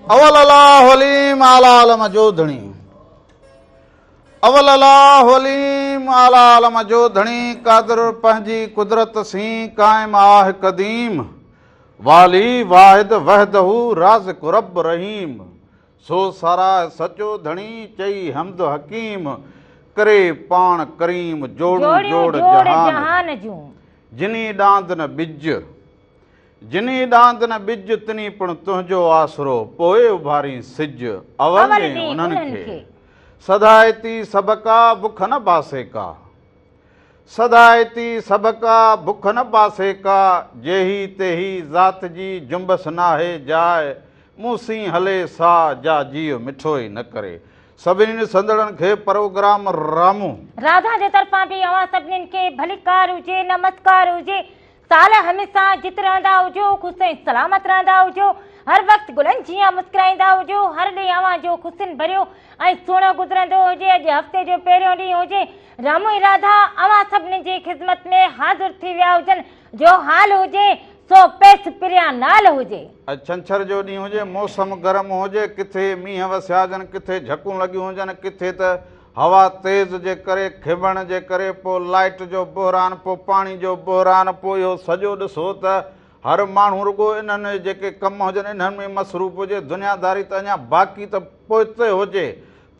अवल अलाह वलीम आला आलम जोधणी अवल अलाह वलीम आला आलम जोधणी कादर पंहिंजी कुदरत सी कायम आह कदीम वाली वाहिद वहदहू राज़िक़ रब रहीम सो सारा सचो धणी चई हमद हकीम करे पाण करीम जोड़ू जोड़ जहान जूं जिनी डांद न बिज जिनी डांद न बिज तिनी पण तुंहिंजो आसरो पोइ उभारी सिज अवल ने उन्हनि खे सदायती सबका बुख न बासे का सदायती सबका बुख न बासे का जेही तेही ज़ात जी जुंबस नाहे जाए मूसी हले सा जा जीव मिठो ई न करे सभिनी संदड़न खे प्रोग्राम रामू राधा जे तरफां भी अवां सभिनी खे भलीकार हुजे नमस्कार हुजे साल हमेशा जित रहंदा हुजो ख़ुशि ऐं सलामत रहंदा हुजो हर वक़्तु गुलनि जीअं मुस्कुराईंदा हुजो हर ॾींहुं अवां जो ख़ुशियुनि भरियो ऐं सुहिणो गुज़रंदो हुजे अॼु हफ़्ते जो पहिरियों ॾींहुं हुजे रामू ऐं राधा अवां सभिनी जी ख़िदमत में हाज़िर थी विया हुजनि जो हाल हुजे सो पेस पिरिया नाल हुजे छंछर जो ॾींहुं हुजे मौसम गरम हुजे किथे मींहं वसिया हुजनि किथे झकूं लॻियूं हुजनि किथे त हवा तेज़ जे करे खिबण जे करे पोइ लाइट जो बहिरान पोइ पाणी जो बहिरान पोइ इहो सॼो ॾिसो त हर माण्हू रुॻो इन्हनि जेके कम हुजनि इन्हनि में मसरूफ़ हुजे दुनियादारी त अञा बाक़ी त पोइ हुजे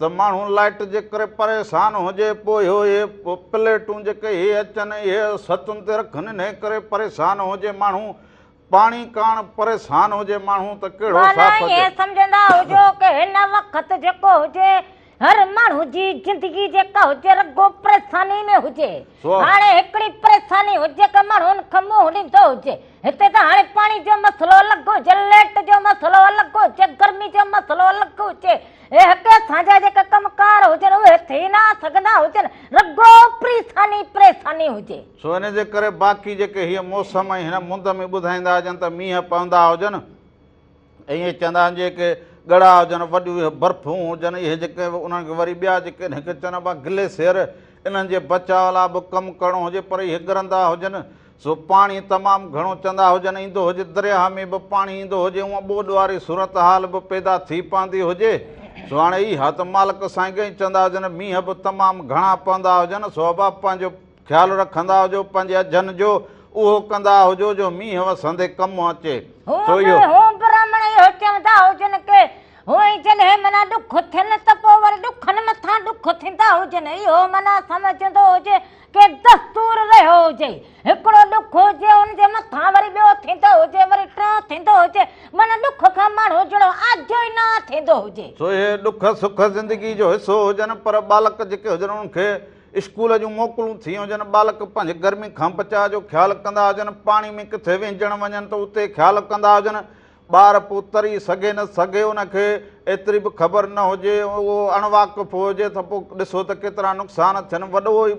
त माण्हू लाइट जे करे परेशान हुजे पोइ इहे प्लेटूं जेके इहे अचनि इहे सतुनि ते रखनि इन करे परेशान हुजे माण्हू पाणी काण परेशान हुजे माण्हू त कहिड़ो सम्झंदा हुजो कि हिन वक़्तु जेको हुजे हर माण्हू जी जिंदगी जेका हुजे रगो परेशानी में हुजे हाणे हिकिड़ी परेशानी हुजे कि माण्हुनि खे मुंहुं ॾींदो हुजे हिते त हाणे पाणी जो मसलो अलॻि हुजे लाइट जो मसलो अलॻि हुजे गर्मी जो मसलो अलॻि हुजे हिते असांजा जेके कमकार हुजनि उहे थी न सघंदा हुजनि रगो परेशानी हुजे सो इन जे करे बाक़ी जेके हीअ मौसम हिन मुंद में ॿुधाईंदा हुजनि त मींहं पवंदा हुजनि ऐं इहे चवंदा आहिनि जेके गड़ा हुजनि वॾियूं बर्फ़ूं हुजनि इहे जेके उन्हनि खे वरी ॿिया जेके हिकु चवनि पिया ग्लेशियर इन्हनि जे बचाव लाइ बि कमु करिणो हुजे पर इहे ॻरंदा हुजनि सो पाणी तमामु घणो चवंदा हुजनि ईंदो हुजे दरिया में बि पाणी ईंदो हुजे उहा ॿोॾ वारी सूरत हाल बि पैदा थी पवंदी हुजे सो हाणे इहा त मालिक साईं खे चवंदा हुजनि मींहं बि तमामु घणा पवंदा हुजनि सो अबा पंहिंजो ख़्यालु रखंदा हुजो पंहिंजे अजनि जो उहो कंदा हुजो जो मींहं वसंदे कमु अचे सो इहो चवंदा हुजनि कि हुअं जॾहिं माना ॾुख थियनि त पोइ वरी ॾुखनि मथां ॾुख थींदा हुजनि इहो माना सम्झंदो हुजे कि दस्तूर रहियो हुजे हिकिड़ो ॾुख हुजे हुनजे मथां वरी ॿियो थींदो हुजे वरी टियों थींदो हुजे माना ॾुख खां माण्हू जहिड़ो आजो ई न थींदो हुजे सो इहे ॾुख सुख ज़िंदगी जो हिसो हुजनि पर बालक जेके हुजनि उन्हनि खे स्कूल जूं मोकलूं थी हुजनि बालक पंहिंजे गर्मी खां बचाव जो ख़्यालु कंदा हुजनि पाणी में किथे विझणु वञनि त उते ख़्यालु कंदा हुजनि ॿार पोइ तरी सघे न सघे उनखे एतिरी बि ख़बर न हुजे उहो अणवाक़ुफ़ हुजे त पोइ ॾिसो त केतिरा नुक़सान थियनि वॾो ई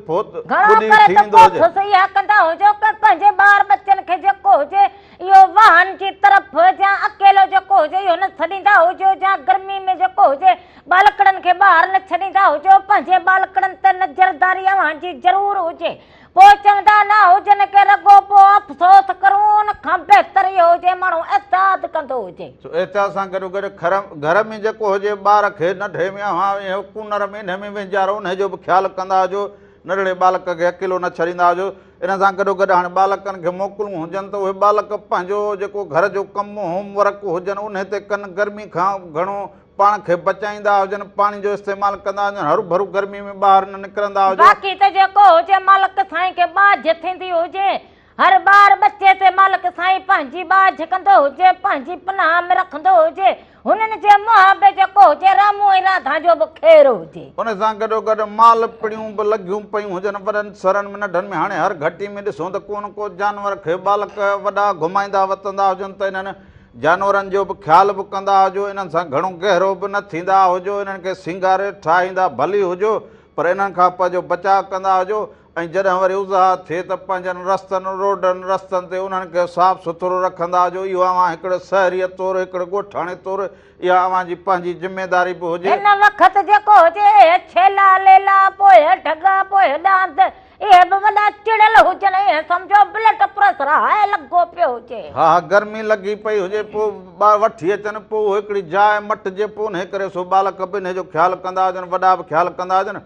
कंदा हुजो कि पंहिंजे ॿार बच्चनि खे जेको हुजे इहो वाहन जी तरफ़ या अकेलो जेको हुजे इहो न छॾींदा हुजो या गर्मी में जेको हुजे बालकड़नि खे ॿाहिरि न छॾींदा हुजो पंहिंजे बालकड़नि ते नज़रदारी अव्हांजी ज़रूरु हुजे पोइ चवंदा न हुजनि कि रगो पोइ अफ़सोस करूं उन खां बहितर इहो हुजे माण्हू एहतियात कंदो हुजे एहतियात सां गॾो गॾु घर में जेको हुजे ॿार खे नंढे में कूनर में हिन में वेझारो उनजो बि ख़्यालु कंदा हुजो नंढड़े बालक खे अकेलो न छॾींदा हुजो इन सां गॾो गॾु हाणे बालकनि खे मोकलूं हुजनि त उहे बालक पंहिंजो जेको घर जो कमु होमवर्क हुजनि उन ते कनि गर्मी खां घणो पाण खे बचाईंदा हुजनि पाणी जो इस्तेमालु कंदा हुजनि हरू भरू गर्मी में ॿाहिरि न निकिरंदा हुजनि बाक़ी त जेको हुजे मालिक साईं खे बाझ थींदी हुजे हर ॿार बच्चे ते मालिक साईं पंहिंजी बाझ कंदो हुजे पंहिंजी पनाह में रखंदो हुजे हुननि जे मुहाबे जेको हुजे रामू ऐं राधा जो बि ख़ैरु हुजे उन सां गॾो गॾु माल पिड़ियूं बि लॻियूं पियूं हुजनि वॾनि सरनि में नंढनि में हाणे हर घटी में ॾिसूं त को न को जानवर खे बालक वॾा घुमाईंदा वतंदा हुजनि त इन्हनि जानवरनि जो बि ख़्यालु बि कंदा हुजो इन्हनि सां घणो गहरो बि न थींदा हुजो इन्हनि खे सिंगारे ठाहींदा भली हुजो पर इन्हनि खां पंहिंजो बचाव कंदा हुजो ऐं जॾहिं वरी उज़ाह थिए त पंहिंजनि रस्तनि रोडनि रस्तनि ते उन्हनि खे साफ़ु सुथिरो रखंदा हुजो इहो अव्हां हिकिड़े शहरीअ तौरु हिकिड़े ॻोठाणे तौरु इहा अव्हांजी पंहिंजी ज़िमेदारी बि हुजे हिन वक़्तु जेको हुजे छेला लेला पोइ ढगा पोइ डांद इहे बि वॾा चिड़ियल हुजनि इहे सम्झो ब्लड प्रेशर हाय लॻो पियो हुजे। हा गर्मी लॻी पई हुजे पोइ ॿार वठी अचनि पोइ हिकिड़ी जाइ मटिजे पोइ उन करे सो बालक बि हिन जो ख़्यालु कंदा हुजनि वॾा बि ख़्यालु कंदा हुजनि।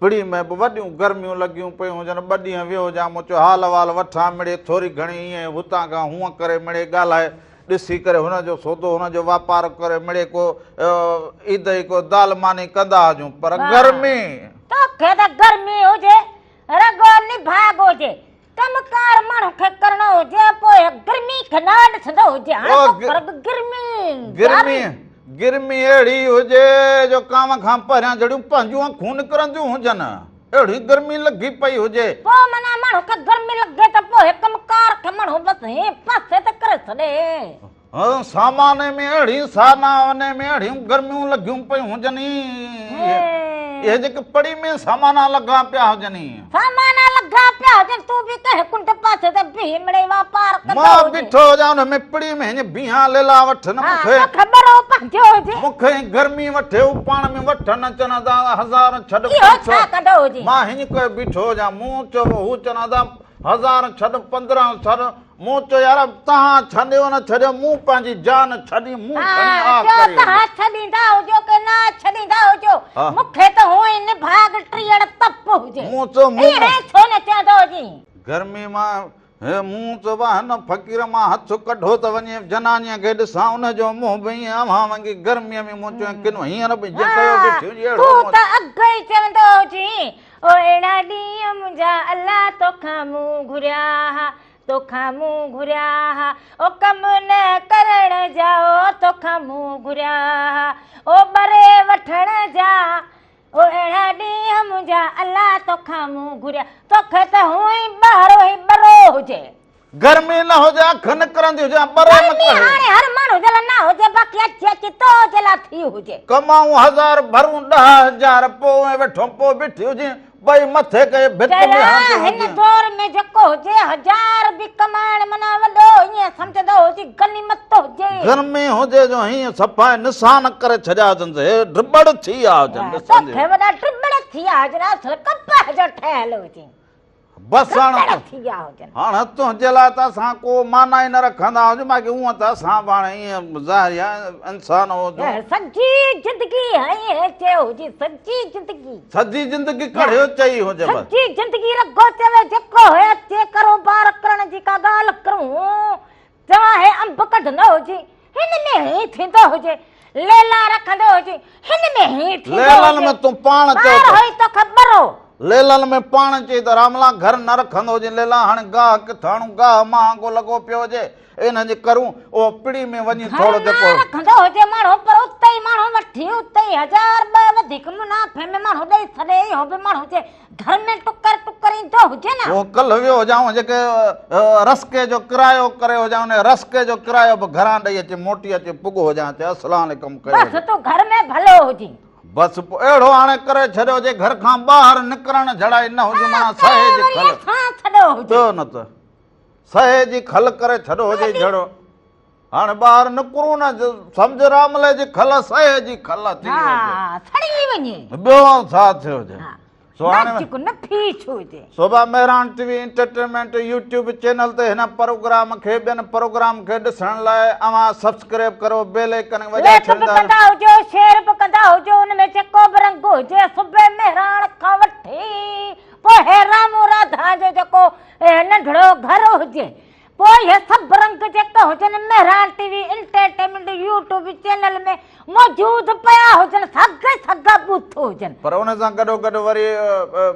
पिड़ी में बि वॾियूं गर्मियूं लॻियूं पियूं हुजनि 2 ॾींहं वियो हुजां मूं चयो हाल वाल वठां मिड़े थोरी घणी ईअं हुतां खां हूअं करे मिड़े ॻाल्हाए ॾिसी करे हुनजो सौदो हुनजो वापारु करे मिड़े को ईद ई को दाल मानी कंदा हुजूं पर गर्मी तोखे त गर्मी हुजे रगो निभाग हुजे कमकार माण्हू खे करणो हुजे पोइ गर्मी खे न ॾिसंदो हुजे गर्मी गिरमी अहिड़ी हुजे जो काम खां पहिरियां जहिड़ियूं पंहिंजूं अखूं निकिरंदियूं हुजनि अहिड़ी गर्मी लॻी पई हुजे पोइ माना माण्हू खे गर्मी लॻे त पोइ कमकार खे माण्हू बसि हे पासे त करे छॾे। सामान में अहिड़ी सामान में अहिड़ियूं गर्मियूं लॻियूं पियूं हुजनि इहे जेके पड़ी में सामान लॻा पिया हुजनि सामान लॻा पिया हुजनि तूं बि कंहिं कुंड पासे ते बीह मिड़े वापार कंदो मां बीठो हुजां हुन में पड़ी में हीअं बीहा लेला वठनि मूंखे ख़बर हो पंहिंजो हुजे मूंखे गर्मी वठे हू पाण में वठनि अचनि था 1000 छॾ छा कंदो हुजे मां हीअं कोई बीठो हुजां मूं चयो हू चवंदा था 1000 छॾ 15 छॾ मूं चयो यार तव्हां छॾियो न छॾियो मूं पंहिंजी जान छॾी मूं तव्हां छॾींदा हुजो की न छॾींदा हुजो मूंखे त हूअं ई निभाग टीअड़ तप हुजे मूं चयो छो न चवंदो हुजे गर्मी मां हे मूं चयो हिन फ़क़ीर मां हथ कढो त वञे जनानीअ खे ॾिसां उनजो मुंहुं बि ईअं अवां वांगी गर्मीअ में मूं चयो किन हींअर बि तूं त अॻु ई चवंदो हुजी ओ अहिड़ा ॾींहं मुंहिंजा अलाह तोखां मूं घुरिया तोखां मूं घुरिया ओ कम न करण जा तोखां मूं घुरिया ओ बरे वठण जा ओ अहिड़ा ॾींहं मुंहिंजा अलाह तोखां मूं घुरिया तोखे त हूअं ई ॿाहिरो ई बरो हुजे गर्मी न हुजे अख निकिरंदी हुजे हाणे हर माण्हू जे लाइ न हुजे बाक़ी अची अची तो जे लाइ थी हुजे कमाऊं 1000 भरूं 10000 पोइ वेठो पोइ बीठी हुजे भई मथे के भित में हिन दौर में जेको हुजे 1000 बि कमाइण मना वॾो ईअं सम्झंदो हुजे गनीमत हुजे गर्मी हुजे जो हीअं सफ़ा निशान करे छॾिया हुजनि ड्रिबड़ थी विया हुजनि तोखे वॾा ड्रिबड़ थी विया हुजनि असुल कपह जो ठहियल हुजे बसि हाणे हथों जे लाइ त असां को माना ई न रखंदा हुजूं बाक़ी हूअं त असां पाण ईअं ज़ाहिर आहे इंसान हुजूं सॼी ज़िंदगी ईअं चयो हुजे सॼी ज़िंदगी कढ़ियो चई हुजे सॼी ज़िंदगी रगो चवे जेको है अचे कारोबार करण जी का ॻाल्हि करूं चाहे अंब कढंदो हुजे हिन में ही थींदो हुजे लेला रखंदो हुजे हिन में ही थींदो लेलन में तूं पाण चयो होई तो ख़बर हो लेलन में पाण चई त रामला घर न रखंदो हुजे लेला हाणे गाह किथां आणूं गाह महांगो लॻो पियो हुजे इन जे करूं ओ पिड़ी में वञी थोरो जेको रखंदो हुजे माण्हू पर उते ई माण्हू वठी उते ई 1000 ॿ वधीक मुनाफ़े में माण्हू ॾेई छॾे इहो बि माण्हू जे घर में टुकर ईंदो हुजे न उहो कल्ह वियो हुजां जेके रस्के जो किरायो करे हुजां उन रस्के जो किरायो बि घरां ॾेई अचे मोटी अचे पुॻो हुजां चए अस्सलाम वालेकुम बसि तूं घर में भलो हुजी बसि अहिड़ो हाणे करे छॾियो हुजे घर खां ॿाहिरि निकिरण जड़ाई न हुजे माना सहे जी खल न त सहे जी खल करे छॾियो हुजे जहिड़ो हाणे ॿाहिरि निकिरूं न सम्झ रामले जी खल सहे जी खल थी ॿियो छा थियो हुजे शोभा Mehran TV entertainment YouTube channel ते हिन प्रोग्राम खे ॿियनि प्रोग्राम खे ॾिसण लाइ अवां सब्सक्राइब करो बेल आइकन वॼाए छॾींदा हुजो शेयर बि कंदा हुजो उन में जेको बि रंग हुजे सुबह मेहरान खां वठी पोइ रामो राधा जो जेको नंढड़ो घर हुजे पोइ इहे सभु रंग जेके हुजनि Mehran TV entertainment YouTube channel में मौजूद पिया हुजनि सगा बूथ हुजनि पर उन सां गॾोगॾु वरी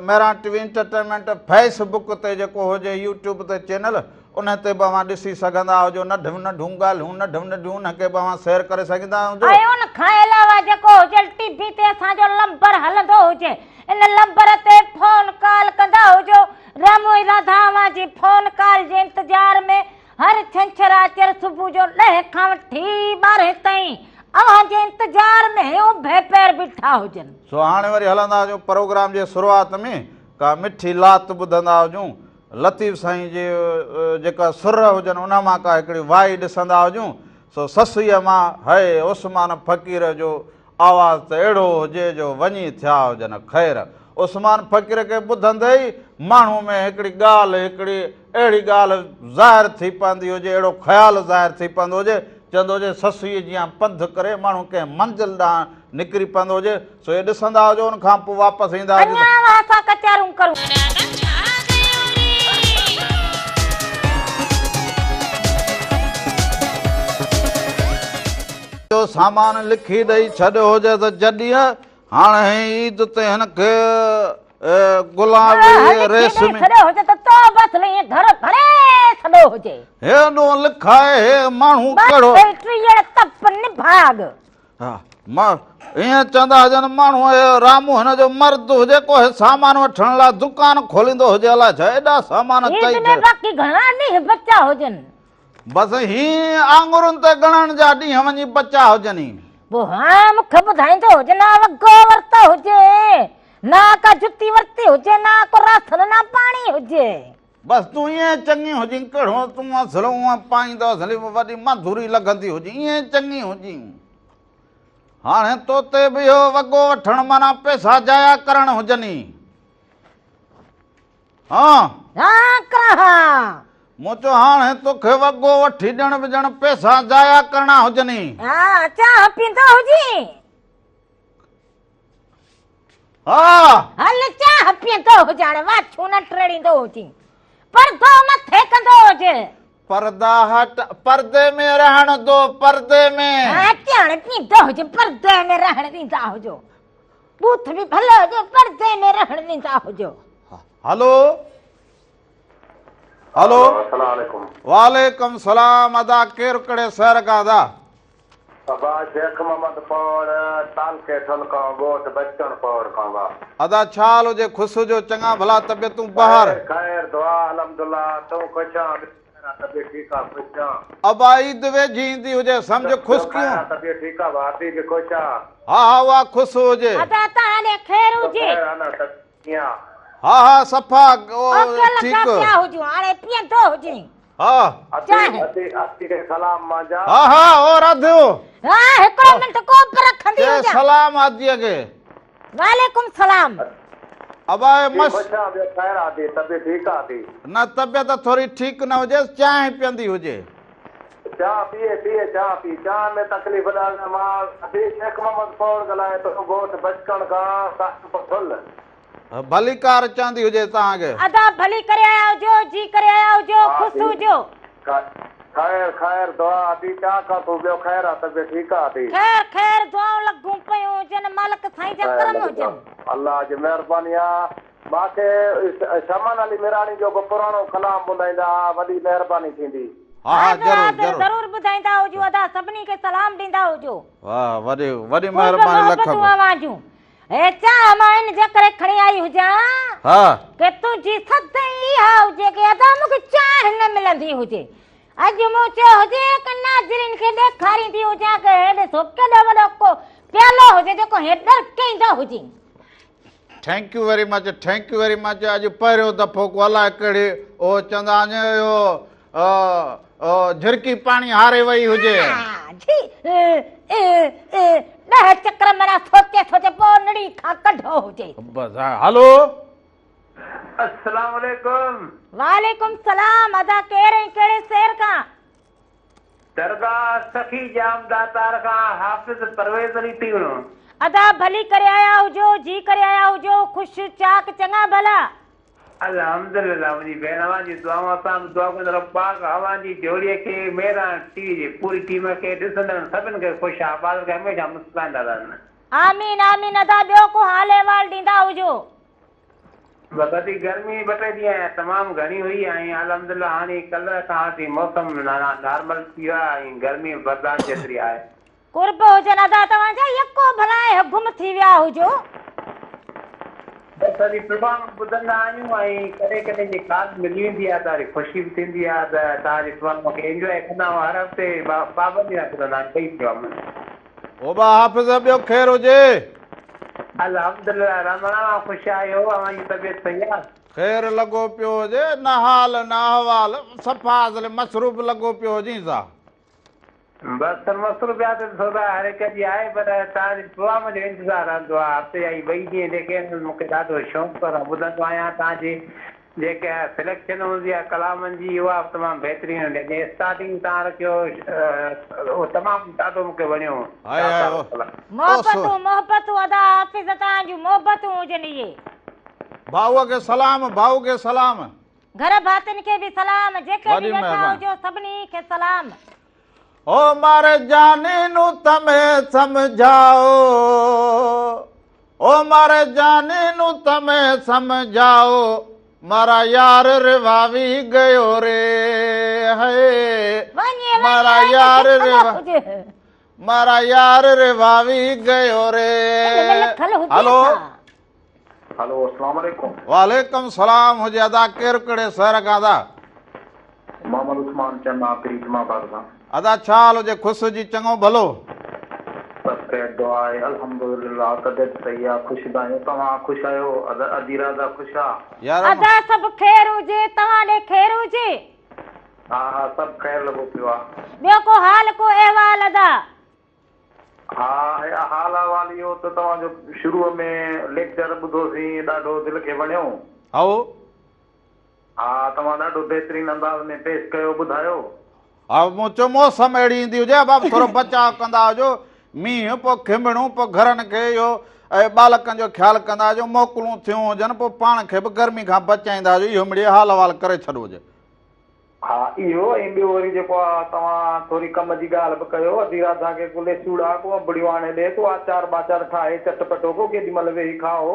मेहरान टीवी एंटरटेनमेंट फेसबुक ते जेको हुजे यूट्यूब ते चैनल उन ते बि अवां ॾिसी सघंदा हुजो नंढियूं नंढियूं ॻाल्हियूं नंढियूं उनखे बि अवां शेयर करे सघंदा हुजो ऐं उन खां अलावा जेको हुजे टीवी ते असांजो नंबर हलंदो हुजे इन नंबर ते फोन कॉल कंदा हुजो रामो राधा अवां जी फोन कॉल जे इंतजार में हर छंछर सुबुह जो 10 खां वठी 12 ताईं अवां जे इंतजार में उभे पैर बीठा हुजनि सो हाणे वरी हलंदा हुजूं प्रोग्राम जे शुरूआत में का मिठी लात ॿुधंदा हुजूं लतीफ़ साईं जे जेका सुर हुजनि उन मां का हिकिड़ी वाई ॾिसंदा हुजूं सो ससुईअ मां है उस्मान फ़क़ीर जो आवाज़ त अहिड़ो हुजे जो वञी थिया हुजनि ख़ैर उस्मान फ़क़ीर खे ॿुधंदे ई माण्हू में हिकिड़ी ॻाल्हि हिकिड़ी अहिड़ी ॻाल्हि ज़ाहिर थी पवंदी हुजे, अहिड़ो ख़्यालु ज़ाहिर थी पवंदो हुजे, चवंदो हुजे ससूअ जीअं पंधु करे माण्हू कंहिं मंज़िल ॾांहुं निकिरी पवंदो हुजे। सो इहे ॾिसंदा हुजो, उन खां पोइ वापसि ईंदा हुजो। अञा असां कचारूं करूं। जो सामान लिखी ॾेई छॾियो हुजे त जॾहिं हाणे ईद ते हिनखे गुलाबी रेशमी हेॾो लिखाए हे माण्हू कहिड़ो ईअं चवंदा हुजनि माण्हू रामू हिन जो मर्द हुजे को सामान वठण लाइ दुकान खोलींदो हुजे, अलाए छा एॾा सामान हुजनि बसि हीअं आङुरुनि ते ॻणण जा ॾींहं वञी बचा हुजनि। मूंखे ॿुधाईंदो हुजे न वॻो वरितो हुजे, न का जुती वरिती हुजे, न को राशन न पाणी हुजे। बसि तूं ईअं चङी हुजी, कहिड़ो तूं असुल हूअं पाईंदो असली वॾी मधुरी लॻंदी हुजी, ईअं चङी हुजी। हाणे तो ते बि इहो वॻो वठण माना पैसा जाया करण हुजनि। मूं चयो हाणे तोखे वॻो वठी ॾियण विझण पैसा जाया करणा हुजनि। चाह पींदो हुजी? हल चाह पींदो हुजे, हाणे वाछू न टड़ींदो हुजी, पर्दो मथे कंदो हुजे। पर्दा हट, पर्दे में रहण दो, पर्दे में। चाण पींदो हुजे, पर्दे में रहण ॾींदा हुजो, बूथ बि भलो हुजे, पर्दे में रहण ॾींदा हुजो। हलो हलो, वालेकुम सलाम। अदा केरु कड़े शहर का अदा? शेख मोहम्मद पौड़ तालके ठलका गोट बचन पौड़ कांगा। अदा छाल हुजे, खुश हुजो, चङा भला तबियतूं बहार? खैर दुआ अल्हम्दुलिल्लाह, तू खुशा? तबियत ठीक आ? खुशा? अब ईद वेझी ईंदी हुजे, समझ खुश क्यों? तबियत ठीक आ? भाती के खुशा? हा वाह खुश हुजे। अदा ताने खैर हुजे? हा सफ़ा ठीक क्या हुजो, हाणे पींदो हुजे। अती के सलाम मांजा। और अधो हिकिड़ो मिंट को पर रखंदी हुजे। सलाम आदीअ खे। वालेकुम सलाम। अब मस खैर आदी, तबियत ठीक आदी? न तबियत थोड़ी ठीक न हुजे, चांहि पींदी हुजे। चाह पिए चाह पी, चाह में तकलीफ़ न मां शेख मोहम्मद पौड़ गलाए तो गोट बचकण का फुल भली कार चांदी हुजे तव्हांखे। अदा भली करे आया हुजो, जी करे आया हुजो, खुश हुजो। खैर खैर दुआ आदि चाह का तू बियो खैर आ? तबियत ठीक आ आदि? खैर खैर दुआऊं लगूं पयूं हुजनि, मालिक साईं जा करम हुजनि। अल्लाह जी महिरबानी आ। मांखे शमन अली मिराणी जो को पुराणो कलाम ॿुधाईंदा, वॾी महिरबानी थींदी। जरूर ॿुधाईंदा हुजो। अदा सभिनी खे सलाम ॾींदा हुजो। वाह वॾी वॾी महिरबानी लख। चाह मां इन जे करे खणी आई हुजां के तुंहिंजी सद इहा हुजे के अदा मूंखे चाह न मिलंदी हुजे। अॼु मूं चयो हुजे कि नाज़रीन खे ॾेखारींदी हुजां कि हे ॾिसो केॾो वॾो को प्यालो हुजे जेको हेॾर कंदो हुजे। Thank U very much, thank U very much. अॼु पहिरियों दफ़ो को अलाए कहिड़ी ओ चवंदा इहो झिरकी पाणी हारे वई हुजे। ॾह चक्कर माना सोचे सोचे पोइ नड़ी खां कढो हुजे। हलो अस्सलाम वालेकुम। वालेकुम सलाम। अदा कहिड़े शहर का? दरगाह सखी जामदा तार का हाफिज परवेज अली तीवणो। अदा भली करे आया हुजो, जी करे आया हुजो, खुश चाक चङा भला? अल्हम्दुलिल्लाह। मुंहिंजी भेण जी दुआऊं सां दुआ कंदड़ पाक हवा जी जोड़ीअ खे मेरा टीवी जी पूरी टीम खे ॾिसंदड़ सभिनि खे ख़ुशि आहे, ॿार खे हमेशह मुस्कुराईंदा रहनि। आमीन आमीन। अदा ॿियो को हाल अहिवाल ॾींदा हुजो? वधी गर्मी ॿ टे ॾींहं तमामु घणी हुई ऐं अल्हम्दुलिल्लाह हाणे कल्ह खां थी मौसम नॉर्मल थी वियो आहे ऐं गर्मी बर्दाश्त जेतिरी आहे। कुर्ब हुजनि अदा तव्हांजा, यको भला गुम थी विया हुजो। सॼी प्रोग्राम ॿुधंदा आहियूं ऐं कॾहिं कॾहिं जी काल मिली वेंदी आहे त वरी ख़ुशी बि थींदी आहे त तव्हांजी प्रोग्राम खे एंजॉय कंदा आहियूं। हर हफ़्ते पाबंदी न कंदा आहियूं। ओ बा हाफ़िज़ ॿियो ख़ैर हुजे? अल्हम्दुलिल्लाह रमणा ख़ुशि आहियो, तव्हांजी तबियत सही आहे? ख़ैर लॻो पियो हुजे, न हाल न अहवाल, सफ़ा मसरूफ़ लॻो पियो हुजे। बस ₹100 त थोरा हर हिक जी आहे पर तव्हांजे प्रोग्राम जो इंतज़ारु रहंदो आहे हफ़्ते या 2 ॾींहं जेके आहिनि मूंखे ॾाढो शौक़ु पर ॿुधंदो आहियां तव्हांजी जेका सिलेक्शन हूंदी आहे कलामनि जी उहा तमामु बहितरीनु हूंदी आहे स्टार्टिंग तव्हां रखियो उहो तमामु ॾाढो मूंखे वणियो मोहबतूं अदा हाफ़िज़ तव्हांजूं मोहबतूं हुजनि इहे भाऊअ खे सलाम भाऊ खे सलाम घर भातियुनि खे बि सलाम जेके बि वेठा हुजो सभिनी खे सलाम ओ मारे जाने नु तमे समझाओ ओ मारे जाने नु तमे समझाओ मारा यार रिवावी गयो रे है मारा यार रिवावी गयो रे हेलो हेलो अस्सलाम वालेकुम वालेकुम सलाम हुजे अदा केरु कहिड़े शहर खां अदा मोहम्मद उस्मान चन्ना प्रीतमाबाद खां अदा छा हाल हुजे ख़ुशि जी चङो भलो बस दुआ आहे अल्हम्दुलिल्लाह तबियत सही आहे ख़ुशि आहियूं तव्हां ख़ुशि आहियो अदीरादा ख़ुशि आहे यार अदा सभु ख़ैर हुजे तव्हां ॾे ख़ैर हुजे हा हा सभु ख़ैर लॻो पियो आहे ॿियो को हाल को अहवाल अदा हा हाल अहवाल इहो त तव्हांजो शुरूअ में लेक्चर ॿुधोसीं ॾाढो दिलि खे वणियो आओ हा तव्हां ॾाढो बहितरीनु अंदाज़ में पेश कयो ॿुधायो हा मूं चयो मौसम अहिड़ी ईंदी हुजे बाबा थोरो बचाव कंदा हुजो मींहुं पोइ खिंबणूं पोइ घरनि खे इहो ऐं बालकनि जो ख़्यालु कंदा हुजो मोकलूं थियूं हुजनि पोइ पाण खे बि गर्मी खां बचाईंदा हुजो इहो मिड़ेई हाल अहवाल करे छॾो हुजे हा इहो ऐं ॿियो वरी जेको आहे तव्हां थोरी कम जी ॻाल्हि बि कयो अधीराधा खे कुले चूड़ा को अंबड़ियूं आणे ॾे तो आचार बाचार ठाहे चटपटो को केॾी महिल वेही खाओ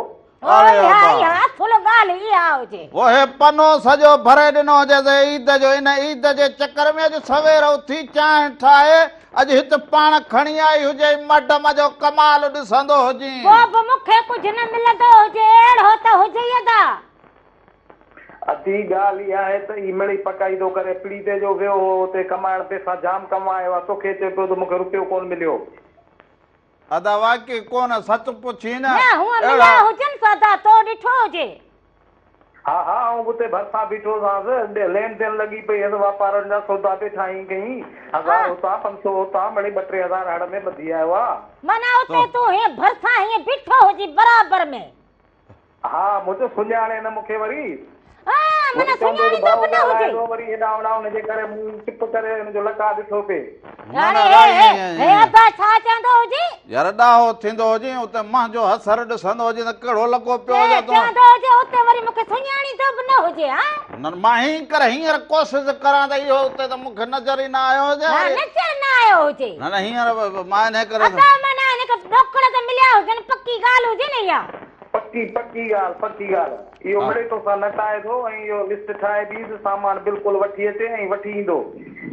ओहे पनो सॼो भरे ॾिनो हुजे ईद जो इन ईद जे चकर में अॼु सवेर उथी चांहि ठाहे अॼु हिते पाण खणी आई हुजे मडम जो कमाल ॾिसंदो हुजे मूंखे कुझु न मिलंदो हुजे अहिड़ो त हुजे अदा अधी ॻाल्हि इहा आहे त ही मिड़ी पकाईंदो करे पीड़ीते जो वियो हो उते कमाइण पैसा जाम कमायो आहे तोखे चए पियो त मूंखे रुपयो कोन मिलियो अदा वाकई कोन सच पुछी न हुजनि सादा तो ॾिठो हुजे हा हा ऐं उते भरिसां बीठो हुआसि लेन देन लॻी पई हुअसि वापारनि जा सौदा पे ठाही कई 1000 हुतां 500 हुतां मिड़ी 2-3 हज़ार हड़ में ॿधी आयो आहे माना उते तूं हे भरिसां हीअं बीठो हुजी बराबर में हा मुंहिंजो सुञाणे न मूंखे वरी माना सुञाणी तो न हुजे वरी हेॾा होॾा हुनजे करे मुंहुं टिप करे हुनजो लका ॾिठो पे हे अदा छा चवंदो हुजे यार ॾाहो थींदो हुजे उते मुंहिंजो हसर ॾिसंदो हुजे त कहिड़ो लॻो पियो हुजे चवंदो हुजे उते वरी मूंखे सुञाणी तो बि न हुजे हा न मां ही करे हींअर कोशिश करां त इहो उते त मूंखे नज़र ई न आयो हुजे नज़र न आयो हुजे न हींअर मां इन करे अदा माना हिनखे ढोकड़ त मिलिया हुजनि पक्की ॻाल्हि हुजे न इहा पक्की ॻाल्हि इहो मिड़े तो सां नटाए थो ऐं इहो लिस्ट ठाहे ॾींदुसि सामान बिल्कुलु वठी अचे ऐं वठी ईंदो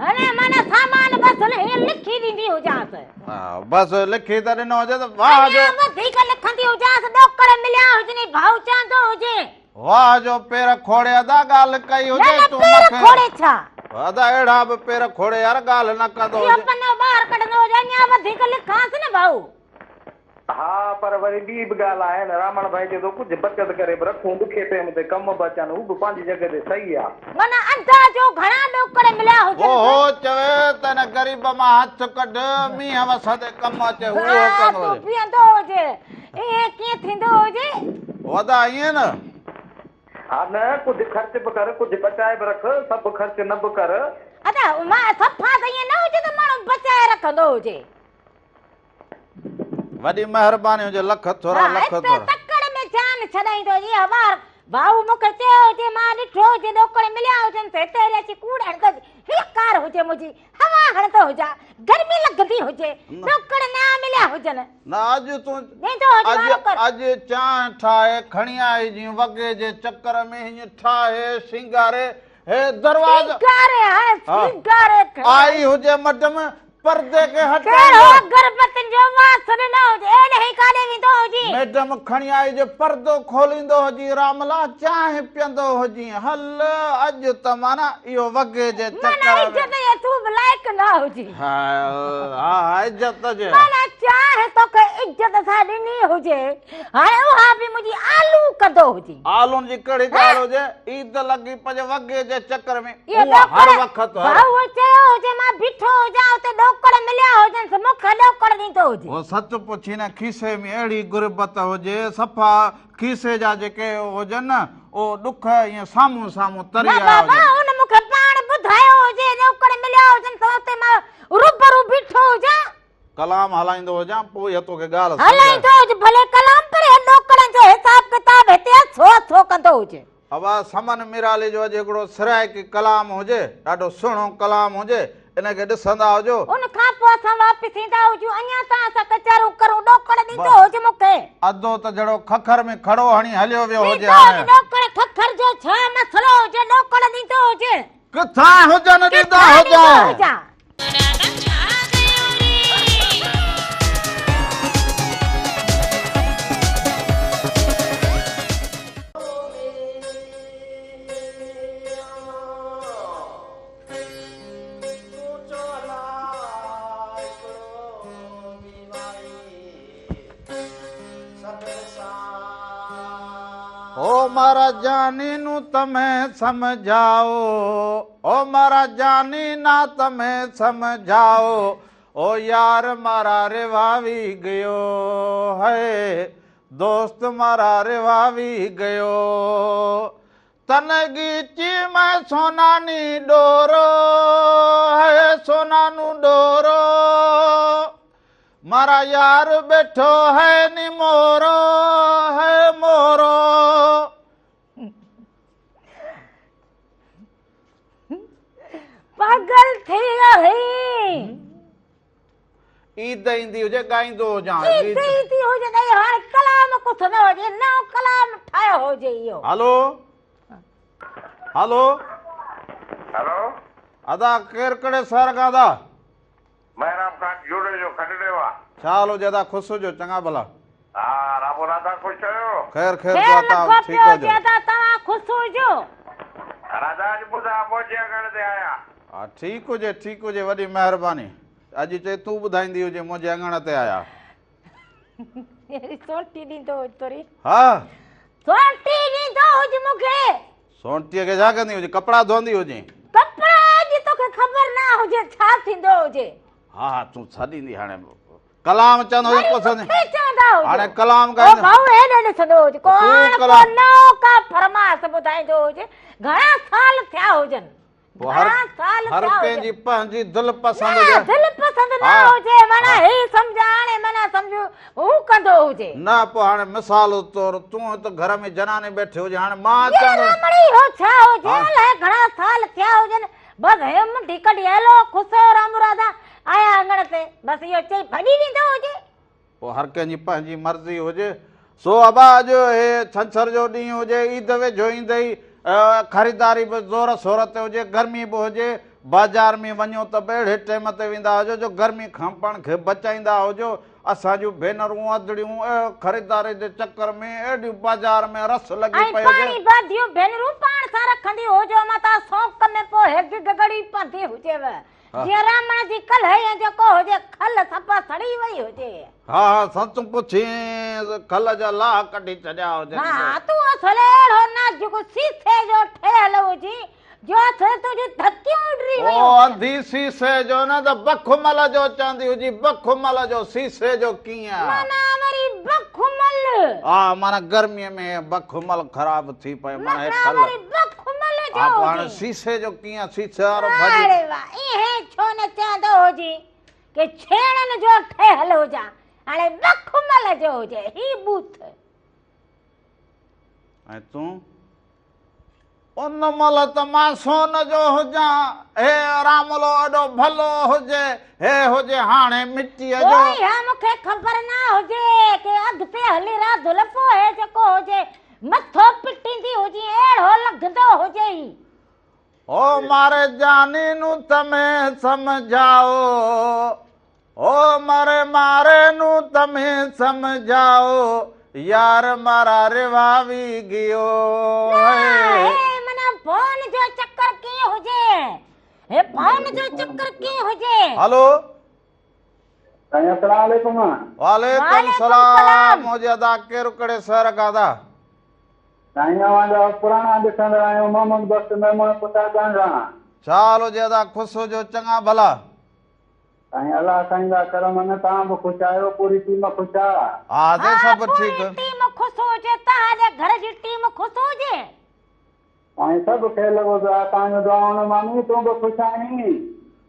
अरे माना सामान बस हीअ लिखी ॾींदी हुजांसि हा बसि लिखी त ॾिनो हुजे त वाह जो वधीक लिखंदी हुजांसि ढोकड़ मिलिया हुजनि भाऊ चवंदो हुजे वाह जो पेर खोड़े अदा ॻाल्हि कई हुजे तूं पेर खोड़े छा अदा अहिड़ा बि पेर खोड़े यार ॻाल्हि न कंदो हुजे पनो ॿाहिरि कढंदो हुजे अञा वधीक लिखांसि न भाऊ हा पर वरी ॿी बि ॻाल्हि आहे न रामण भाई चए थो कुझु बचत करे बि रखूं ॾुखे टाइम ते कम बि अचनि हू बि पंहिंजी जॻह ते सही आहे माना अंदाज़ो घणा ढोकड़ मिलिया हुजनि ओहो चवे त न ग़रीब मां हथ कढ मींहं वसंदे कम अचे उहो कंदो हुजे पीअंदो हुजे इहे कीअं थींदो हुजे वदा ईअं न हा न कुझु ख़र्च बि कर कुझु बचाए बि रख सभु ख़र्च न बि कर अदा मां सफ़ा त ईअं न हुजे त माण्हू बचाए रखंदो हुजे वॾी महिरबानी हुजे लख थोरा लख थोरा तकड़ में जान छॾाईंदो जी हवार भाऊ मूंखे चयो हुजे मां ॾिठो हुजे ढोकड़ मिलिया हुजनि त हिते अची कूड़ हणंदो हिकार हुजे मुंहिंजी हवा हणंदो हुजां गर्मी लॻंदी हुजे ढोकड़ न मिलिया हुजनि न अॼु तूं अॼु चांहि ठाहे खणी आई जी वॻे जे चकर में हीअं ठाहे सिंगारे हे दरवाज़ो आई हुजे मडम पर्दे के हटाओ गर्भतन जो वासण न हुजे एॾे ही काॾे वेंदो हुजे मैडम खणी आई जो पर्दो खोलींदो हुजी रामला चांहि पीअंदो हुजी हल अॼु त माना इहो वॻे जे चकर में इज्जत तूं लाइक न हुजी हा इज्जत जे माना चाहे तोखे इज्जत सां ॾिनी हुजे हाणे उहा बि मुंहिंजी आलू कंदो हुजे आलून जी कड़ी ॻाल्हि हुजे ईद लॻी पंहिंजे वगे जे चक्कर में इहो उहा हर ॾोकड़ वक़्तु भाऊ चयो हुजे मां बीठो हुजां उते ॾोकड़ मिलिया हुजनि मूंखे ॾोकड़ ॾींदो हुजे वो सच पुछी न खीसे में अहिड़ी गुरबत हुजे सफ़ा खीसे जा जेके हुजनि न ओ ॾुख ईअं साम्हूं साम्हूं तरी न आया बाबा हुजनि हुन मूंखे पाण ॿुधायो हुजे ॾोकड़ मिलिया हुजनि त उते मां रूबरू बीठो हुजां कलाम हलाईंदो हुजां पोइ इहा तोखे ॻाल्हि हलाईंदो हुजे भले कलाम पर ॾोकड़नि जो हिसाब किताब हिते अथो कंदो हुजे अब समन मिराली जो अॼु हिकिड़ो सिराइकी कलाम हुजे ॾाढो सुहिणो कलाम हुजे इनखे ॾिसंदा हुजो उन खां पोइ असां वापसि ईंदा हुजूं अञा तां असां कचारूं करूं ॾोकड़ ॾींदो हुजे मूंखे अधो त जहिड़ो खखर में खड़ो हणी हलियो वियो हुजे ॾींदो हुजे ॾोकड़ खखर जो छा मसलो हुजे ॾोकड़ ॾींदो हुजे किथां हुजनि ॾींदा हुजे ओ मारा जानी नू तमें समझाओ ओ मारा जानी ना तमें समझाओ ओ यार मारा रिवावी गयो है दोस्त मारा रिवावी गयो तनगी ची मैं सोनानी डोरो है सोनानू डोरो मारा यार बैठो है नी मोरो है मोरो पागल थी गई ईद ईंदी हुजे ॻाईंदो हुजां थी हुजे नहीं हाणे कलाम कुछ न हुजे नओं कलाम ठाहियो हुजे इहो हलो हलो हेलो अदा केर कड़े सर का दा महराम खान जोड़े जो खटड़े वा छा हाल हुजे अदा ख़ुशि हुजो चङा भला हा रामो राधा ख़ुशि आहियो ख़ैर ख़ैर खेर दुआ लॻो ठीकु पियो हुजो ज्यादा तव्हां ख़ुशि हुजो राधा अॼु ॿुधा पहुचिया करण ते आया हा ठीकु हुजे वॾी महिरबानी अॼु चए तूं ॿुधाईंदी हुजे मुंहिंजे अङण ते आया सोटी ॾींदो हुजे तोरी हा सोटी ॾींदो हुजे मूंखे सोंटीअ खे छा कंदी हुजे कपिड़ा धोंदी हुजे कपिड़ा जी तोखे ख़बर ना हुजे छा थींदो हुजे हा हा तूं छॾींदी हाणे कलाम चवंदो हुजे पसंदि चवंदा हुजे हाणे कलाम ओ ॻाईंदा भाऊ हेॾे ॾिसंदो हुजे कोन कलाम को नओं का फरमाइश ॿुधाईंदो हुजे घणा साल थिया हुजनि हर घणा साल हर थिया कंहिंजी हुजनि पंहिंजी दिलि पसंदि न, हुजे दिलि पसंदि न हा। हुजे माना ही सम्झ हाणे माना सम्झो हू कंदो हुजे न पोइ हाणे मिसाल तौरु तूं त घर में जनानी वेठी हुजे हाणे मां ये चवंदो रामड़ी हो छा हुजे हा। अलाए घणा साल थिया हुजनि बसि हिम ढिकड़ी हलो खुसो राम राधा आया आंगण ते बसि इहो चई भॼी वेंदो हुजे पोइ हर कंहिंजी पंहिंजी मर्ज़ी हुजे सो अबा अॼु हे छंछर जो ॾींहुं हुजे ईद वेझो ईंदई ख़रीदारी बि ज़ोर शोर ते हुजे गर्मी बि हुजे बाज़ार में वञो त बि अहिड़े टाइम ते वेंदा हुजो जो गर्मी खां पाण खे बचाईंदा हुजो असां जूं भेनरूं अदड़ियूं ख़रीदारी जे चकर में एॾियूं बाज़ार में रस लॻी ऐं पई पाणी हुजे बाधियूं भेनरूं पाण सां रखंदी हुजो मां त शौक़ में पोइ हिकु गगड़ी पधी हुजेव जीअं रामण जी कल्ह जेको हुजे खल सफ़ा सड़ी वई हुजे हा हा सच पुछी कल्ह जा लाह कढी छॾिया हुजे हा तूं असले अहिड़ो न जेको शीशे जो ठहियल हुजी जो थे तुंहिंजी धकियूं उॾरी ओ वयूं अंधी शीशे जो न त बखुमल जो चवंदी हुजी बखुमल जो शीशे जो कीअं माना वरी बखुमल हा माना गर्मीअ में बखुमल ख़राब थी पए माना माना कल्ह वरी बखुमल जो हा पोइ हाणे हुजे शीशे जो कीअं शीशे वारो भॼी अरे वाह इहे छो न चवंदो हुजी कि छेड़नि जो ठहियल हुजां हाणे बखुमल जो हुजे ही बूथ ऐं तूं उन महिल त मां सोन जो हुजां हे रामलो एॾो भलो हुजे हे हुजे हाणे मिटीअ जो कोई हा मूंखे ख़बर न हुजे कि अधु पे हली राधुल पोइ जेको हुजे मथो पिटींदी हुजे अहिड़ो लॻंदो हुजे ई ओ मारे जानी नू तमे समझाओ ओ मारे नू तमे समझाओ यार मारा रिवावी गयो मना फोन जो चक्कर कीअं हुजे हे फोन जो चक्कर कीअं हुजे हेलो अस्सलाम वालेकुम। वालेकुम वालेकुम सलाम सलाम। मुझे अदा केरु कड़े सर कादा साईं अवांजा पुराणा ॾिसंदा आहियूं मोहम्मद बख़्त मेमून पुटा गांजा। चालो जे अदा खुश हो जो चंगा भला साईं अल्लाह साईं जा करम न तव्हां बि ख़ुशि आहियो पूरी टीम ख़ुशि आहे। हा ते हाँ, सब पूरी ठीक टीम खुश हुजे, तव्हांजे घर जी टीम खुश हुजे। साईं सभु खे लॻो पियो आहे तव्हांजो दुआउनि मानी तूं बि ख़ुशि आहीं।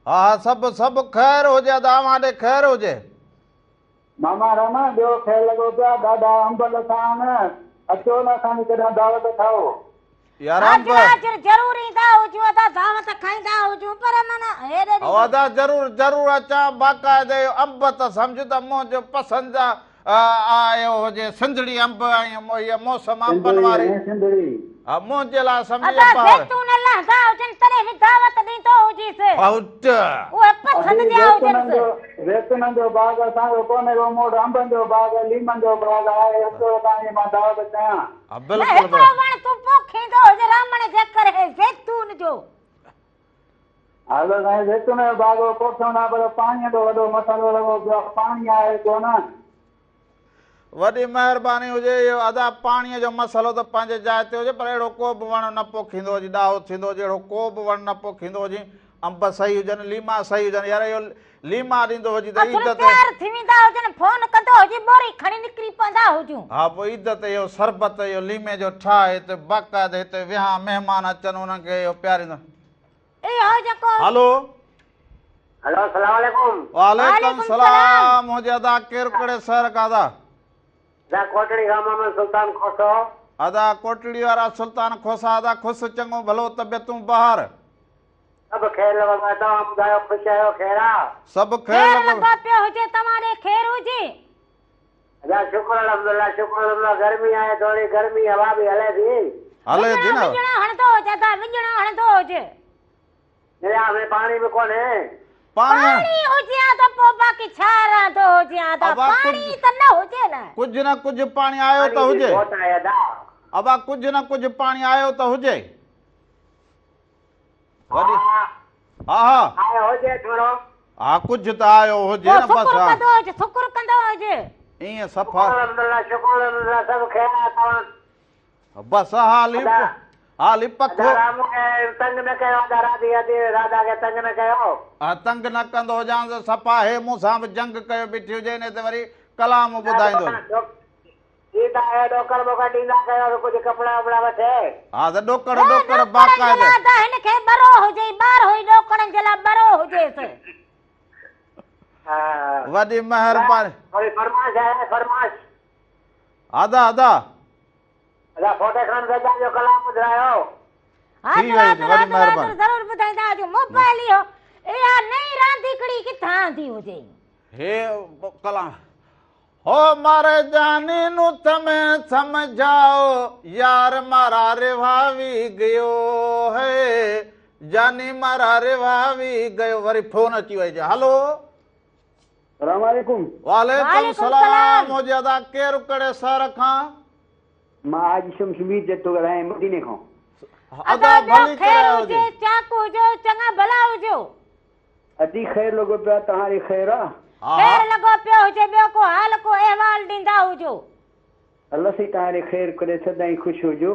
हा सब सब खैर हो जे अदा वाडे खैर हो जे मामा रामा ॿियो खे लॻो पियो आहे ॾाढा अंब लथा आहिनि अचो न असांजी कॾहिं दावत खाओ। यार अंब हाजिर जरूर ईंदा हुजूं, अदा दावत खाईंदा हुजूं, पर मन हेॾे ॾींहं अदा जरूर जरूर अचा बाकायदे अंब त समझ त मुंहिंजो पसंदि जा आयो हुजे सिंधड़ी अंब ऐं मौसम अंबनि वारी सिंधड़ी हा मुंहिंजे लाइ समझ अदा जैतून लहंदा हुजनि तॾहिं बि दावत ॾींदो हुजीसि, उहे पसंदि जा हुजनि। जैतूननि जो बाग़ असांजो कोन्हे को मोट अंबनि जो बाग़ लीमनि जो बाग़ आहे अचो तव्हांजी मां दावत कयां। बिल्कुलु हिकिड़ो वण तूं पोखींदो हुजे रामण जे करे जैतून जो। हलो साईं जैतून जो बाग़ पोखियो न पर पाणीअ जो वॾो मसइलो लॻो पियो आहे, पाणी आहे कोन। वॾी महिरबानी हुजे इहो अदा पाणीअ जो मसइलो त पंहिंजे जाइ ते हुजे पर अहिड़ो को बि वण न पोखींदो हुजे ॾाहो थींदो हुजे अहिड़ो को बि वण न पोखींदो हुजे अंब सही हुजनि लीमा सही हुजनि यार इहो लीमा ॾींदो हुजे त ईद ते तयार थी वेंदा हुजनि फोन कंदो हुजे बोरी खणी निकिरी पवंदा हुजूं। हा पोइ ईद ते इहो शरबत इहो लीमे जो ठाहे हिते बाक़ाइदे हिते विहां महिमान अचनि उन्हनि खे इहो प्यारींदो इहो जेको हलो हलो अस्सलाम वालेकुम। वालेकुम सलाम मुंहिंजे अदा केरु कड़े सर कादा कोटड़ी खां मोहम्मद सुल्तान खोसो। अदा कोटड़ी वारा सुल्तान खोसा अदा ख़ुशि चङो भलो तबियतूं बहार सभु ख़ैर लॻो पियो तव्हां ॿुधायो ख़ुशि आहियो ख़ैर आहे। सभु खैर ख़ैर लॻो पियो हुजे तव्हांजे खैर हुजे। अदा शुक्र अल्हम्दुलिल्लाह गर्मी आहे थोड़ी गर्मी हवा बि हले थी। हले थी न विझणो हणंदो हुजे अदा विझणो हणंदो हुजे। दरिया में पाणी बि कोन्हे। पाणी हुजे त पोइ बाक़ी छा रहंदो हुजे अदा अबा पाणी त न हुजे न। कुझु न कुझु पाणी आयो त हुजे घोट आहे अदा। अबा कुझु न कुझु पाणी आयो त हुजे वॾी हा हा आयो हुजे थोरो। हा कुझु त आयो हुजे न शुक्र बसि कंदो हुजे शुक्र कंदो हुजे। ईअं सफ़ा अल्हम्दुलिल्लाह सभु ख़ैर आहे तव्हां। बसि हाली पखो रामू खे तंग न कयो राधा खे तंग न कयो। हा तंग न कंदो हुजांइ त सफ़ा हे मूंसां बि जंग कयो बीठी हुजे न त वरी कलाम ॿुधाईंदो डोकर बोकर ॾींदा कयो कुझु कपिड़ा वपड़ा वठे। हा त ॾोकड़ बाक़ाइदे हिनखे बरो हुजे ॿार हुई ॾोकड़नि जे लाइ बरो हुजेसि। वॾी महिरबानी थोड़ी फरमाइश आहे फरमाइश। अदा अदा अदा फोटे खान गजा जो कलाम ॿुधायो। वॾी महिरबानी ज़रूर ॿुधाईंदा हुजो मोबाइल इहो इहा नई रांदीकड़ी किथां थी हुजे। हे कलाम हो मारे जानी नु तमें समझाओ यार मारा रिवावी गयो है जानी मारा रिवावी गयो वरी फोन अची वई हलो अस्सलाम वालेकुम। वालेकुम सलाम मुझे अदा केरु कड़े सर खां मां आज शमशमीर जतो ॻाल्हायां मदीने खां। अदा भली खैर करायो हुजे चाकू हुजो चङा भला हुजो। अदी ख़ैर लॻो पियो तव्हांजी ख़ैर आहे। खैर लॻो पियो हुजे ॿियो को हाल को अहवाल ॾींदा हुजो। अल्लाह साईं तव्हांजी ख़ैर करे सदाईं ख़ुशि हुजो।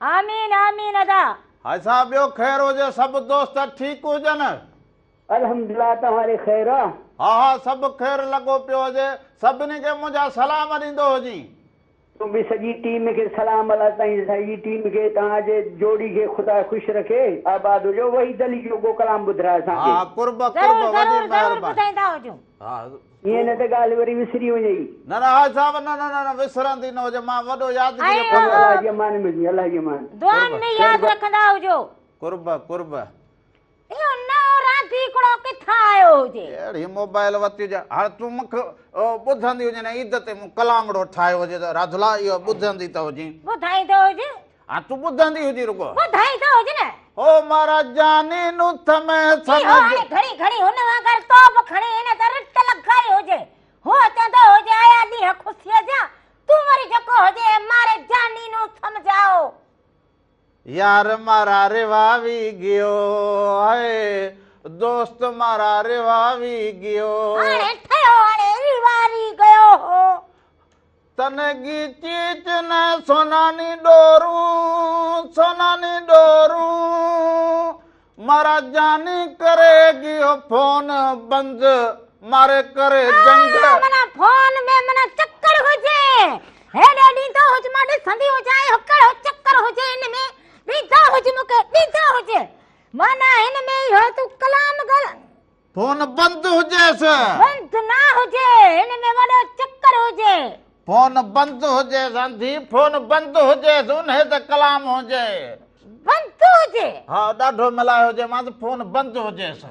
आमीन आमीन अदा। हा साहब ॿियो ख़ैर हुजे सभु दोस्त ठीकु हुजनि। अल्हम्दुलिल्लाह तव्हांजी ख़ैर आहे। हा सभु ख़ैर लॻो पियो हुजे सभिनी खे मुंहिंजा सलाम ॾींदो हुजी। तूं बि सॼी टीम खे सलाम अलाह ताईं सॼी टीम खे तव्हांजे जोड़ी खे ख़ुदा ख़ुशि रखे आबाद हुजो वही दली जो को कलाम ॿुधाए असांखे। हा कुर्ब ज़रूर वॾी ज़रूर ज़रूर महिरबानी ॿुधाईंदा हुजो। हा ईअं न त ॻाल्हि वरी विसरी वञे। न न हा साहब न न न विसरंदी न हुजे मां वॾो यादि अलाह जी अमान में अलाह जी अमान दुआनि में यादि रखंदा हुजो। कुर्ब इहो नओं रांदीकड़ो किथां आयो हुजे। अहिड़ी मोबाइल वरिती हुजे हाणे तूं मूंखे ॿुधंदी हुजे न ईद ते मूं कलामड़ो ठाहियो हुजे त राधला इहो ॿुधंदी त हुजे ॿुधाईंदो हुजे। हा तूं ॿुधंदी हुजे रुगो ॿुधाईंदो हुजे न। ओ मारा जानी नुथ में समझ घड़ी घड़ी हुन वांगुरु तोप खणी हिन त रिट लॻाई हुजे हो चवंदो हुजे आया ॾींहं ख़ुशीअ जा तूं वरी जेको हुजे मारे जानी नु सम्झाओ यार मारा रिवावी गयो है दोस्त मारा रिवावी गयो हाणे ठहियो तनगी चीच न सोनानी डोरू मारा जानी करेगी ओ फोन बंद मारे करे जंग मना फोन में मना चक्कर हो जे हे डैडी तो हो माडे संधी हो जाए हक्कर हो चक्कर हो जे इनमें दीदा हो जे मुके दीदा हो जे मना इनमें हो तू कलाम गल फोन बंद हो जैसे बंद ना हो जे इनमें वडो चक्कर हो जे फोन बंद हो जे संधी फोन बंद हो जे उन्हें तो कलाम हो जे बंद हो जे हाँ डाढो मिलायो हो जे मां फोन बंद हो जैसे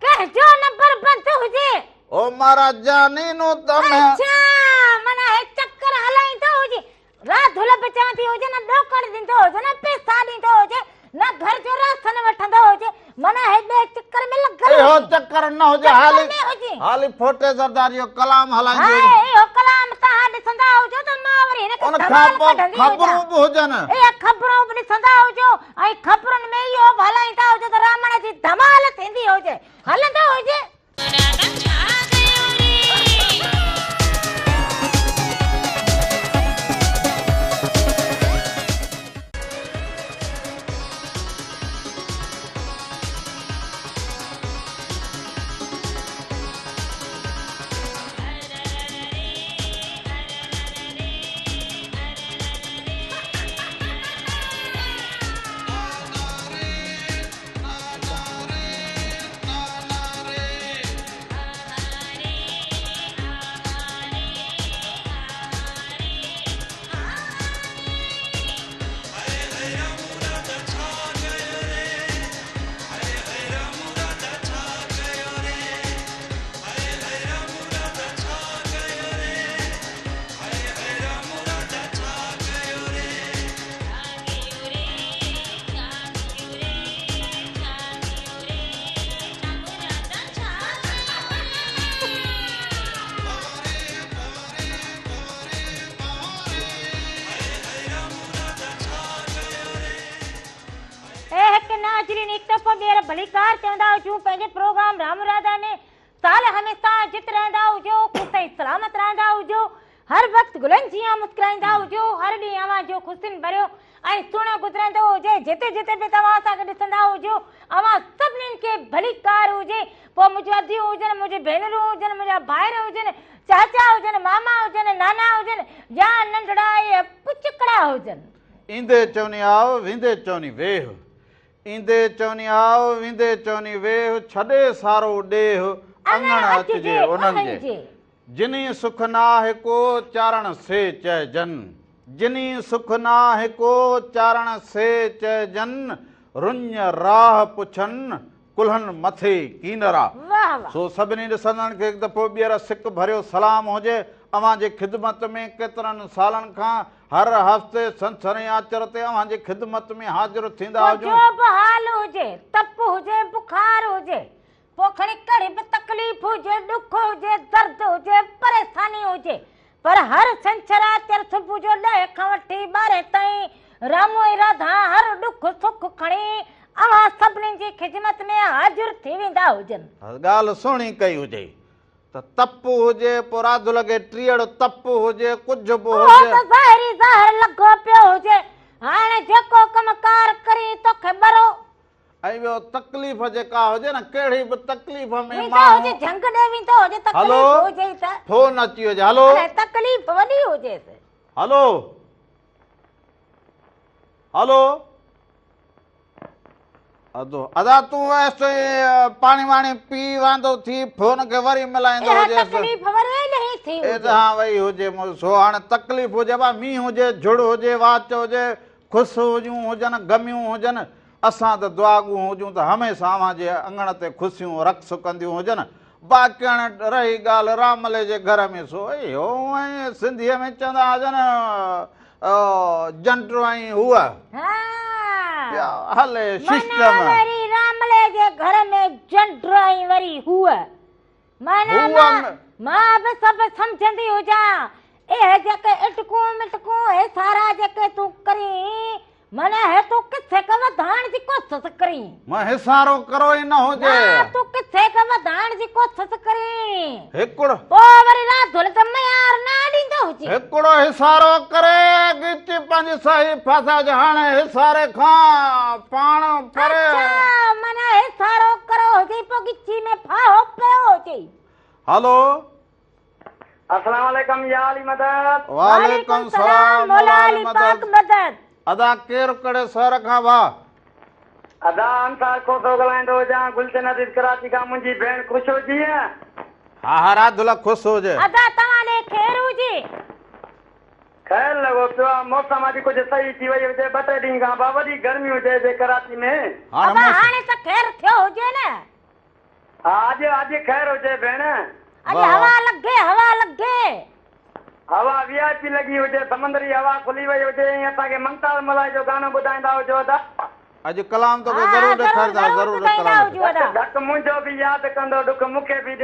कह जो नंबर बंद हो जे ओ मारा जानी नो तमे अच्छा मना है चक्कर हलाई तो हो जे रात धुल बचाती हो जे ना डोकड़ दिन तो हो जे ना पैसा दिन तो हो जे ना घर जो राशन वठंदो हो जे मना है बे चक्कर में लग ए हो चक्कर न हो जे हाली फोटे सरदारियो कलाम हलाई हां ए हो कलाम ता दिसंदा हो जो तो मावरी ने उन खबरों हो जन ए खबरों भी दिसंदा हो जो आई खबरन में यो भलाई ता हो जो तो रामण जी धमाल थींदी हो जे हलंदो हो जे भलीकार चवंदा हुजूं पंहिंजे प्रोग्राम राम राधा में साल हमेशा जित रहंदा हुजो ख़ुशि सलामत रहंदा हुजो हर वक्त गुलनि जीअं मुस्कुराईंदा हुजो हर ॾींहुं अवां जो ख़ुशियुनि भरियो ऐं सुहिणो गुज़रंदो हुजे जिते जिते बि तव्हां असांखे ॾिसंदा हुजो अवां सभिनीनि खे भलीकार हुजे पोइ मुंहिंजूं अदियूं हुजनि मुंहिंजी भेनरूं हुजनि मुंहिंजा भाइर हुजनि चाचा हुजनि मामा हुजनि नाना हुजनि या नंढड़ा या पुचकड़ा हुजनि ईंदे चवनी आओ वेंदे चवनी वेह ईंदे चवनी आओ वेंदे चवनी वेह छॾे सारो ॾेह अंगण अचिजे उन्हनि जे जिनी सुख नाहे को चारण से चइजन जिनी सुख नाहे को चारण से चइजन रुञ राह पुछनि कुल्हनि मथे कीनरा सो सभिनी ॾिसंदड़नि खे हिकु दफ़ो ॿीहर सिक भरियो सलाम हुजे अव्हां जे ख़िदमत में केतिरनि सालनि खां हर हफ़्ते संसने आचर ते अव्हां जे ख़िदमत में हाज़िर थींदा हुजूं जो बि हाल हुजे तप हुजे बुखार हुजे पोखड़ी कड़ी भी तकलीफ़ हुजे दुख हुजे दर्द हुजे परेशानी हुजे पर हर छंछरा तेर सुबुह जो 10 खां वठी 12 ताईं रामो राधा हर दुख सुख खणी अवां सभिनी जी ख़िदमत में हाज़िर थी वेंदा हुजनि ॻाल्हि सुहिणी कई हुजे त तप हुजे पोइ राधो लॻे टीहड़ तप हुजे कुझु बि हुजे त ज़ाहिरी ज़ाहिर लॻो पियो हुजे हाणे जेको कमकार करी तोखे बरो ऐं ॿियो तकलीफ़ जेका हुजे न कहिड़ी बि तकलीफ़ में हुजे झंग ॾे वेंदो हुजे तकलीफ़ हुजे त फोन अची वञे हलो तकलीफ़ वॾी हुजे हलो हलो अदा तूं ऐसे पानी वाणी पी वांदो थी फोन के वरी मिलाईंदो हुजे तकलीफ़ वरी नहीं थी हां वही हुजे सो हाणे तकलीफ़ हुजे बा मींहुं हुजे झुड़ हुजे वाच हुजे ख़ुशि हुजूं हुजनि गमियूं हुजनि असां त दुआगू हुजूं त हमेशह अव्हां जे अंगण ते ख़ुशियूं रक़्स कंदियूं हुजनि बाक़ी हाणे रही ॻाल्हि रामले जे घर में सो ऐं सिंधीअ में चवंदा हुजनि जंटू ऐं हूअ हले सिस्टम वरी रामले जे घर में जंटू ऐं वरी हूअ मां बि सभु सम्झंदी हुजां ए जेके इटकूं मिटकूं हे सारा जेके तूं करी मने है तू किथे का वधाण जी कोशिश करी मैं हिसारो करो ही न हो जे तू किथे का वधाण जी कोशिश करी हेकुड़ ओ वरी रात धुल त मैं यार ना डींदो हुजी हिकिड़ो हिसारो करे गिची पंज सही फसा हाणे हिसारे खां पाण परे अच्छा मना हिसारो करो जी पो गिची में फाहो पियो जी। हेलो अस्सलाम वालेकुम या अली मदद। वालेकुम सलाम मौला अली पाक मदद। अदा केर कड़े सर खां भा अदा अंसार को तो गलाइंदो जा गुलशन अजीज कराची का मुंजी भेण खुश हो जी। हा हा राधुला खुश हो जे अदा तवाने खेरू जी खैर लगो पियो मौसम अॼु कुछ सही थी वई हुजे 2-3 ॾींहं खां बा वॾी गर्मी हुजे जे कराची में। अदा हाणे त खैर थियो हुजे न। हा अॼु खैर हुजे भेण। अॼु हवा लगे हवा वीआईपी लगी हुजे समंदरी हवा खुली वई हुजे ऐं असांखे मंगताल मलाई जो गानो ॿुधाईंदा हुजो अदा। अॼु कलाम तो जरूर ॾेखारींदा जरूर कलाम धक मुंहिंजो बि यादि कंदो दुख मूंखे बि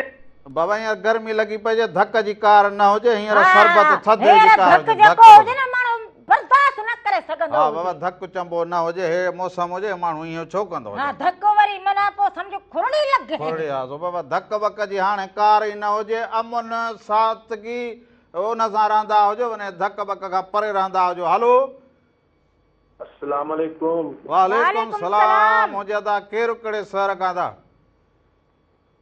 बाबा हींअर गर्मी लगी पई जे धक जी कार न हुजे हींअर शरबत थधे जी हेर कार धक जेको हुजे न माण्हू बर्दाश्त न करे सघंदो। हा बाबा धक चंबो न हुजे हे मौसम हुजे माण्हू हीअं छो कंदो हा धक वरी मना पो समझो खुरड़ी लगे थोड़ी हा तो बाबा धक वक जी हाणे कार ई न हुजे अमन सादगी उन सां रहंदा हुजो वने धक वक खां परे रहंदा हुजो। हलो अस्सलाम वालेकुम। वालेकुम सलाम मुजदा केर कड़े सर खां था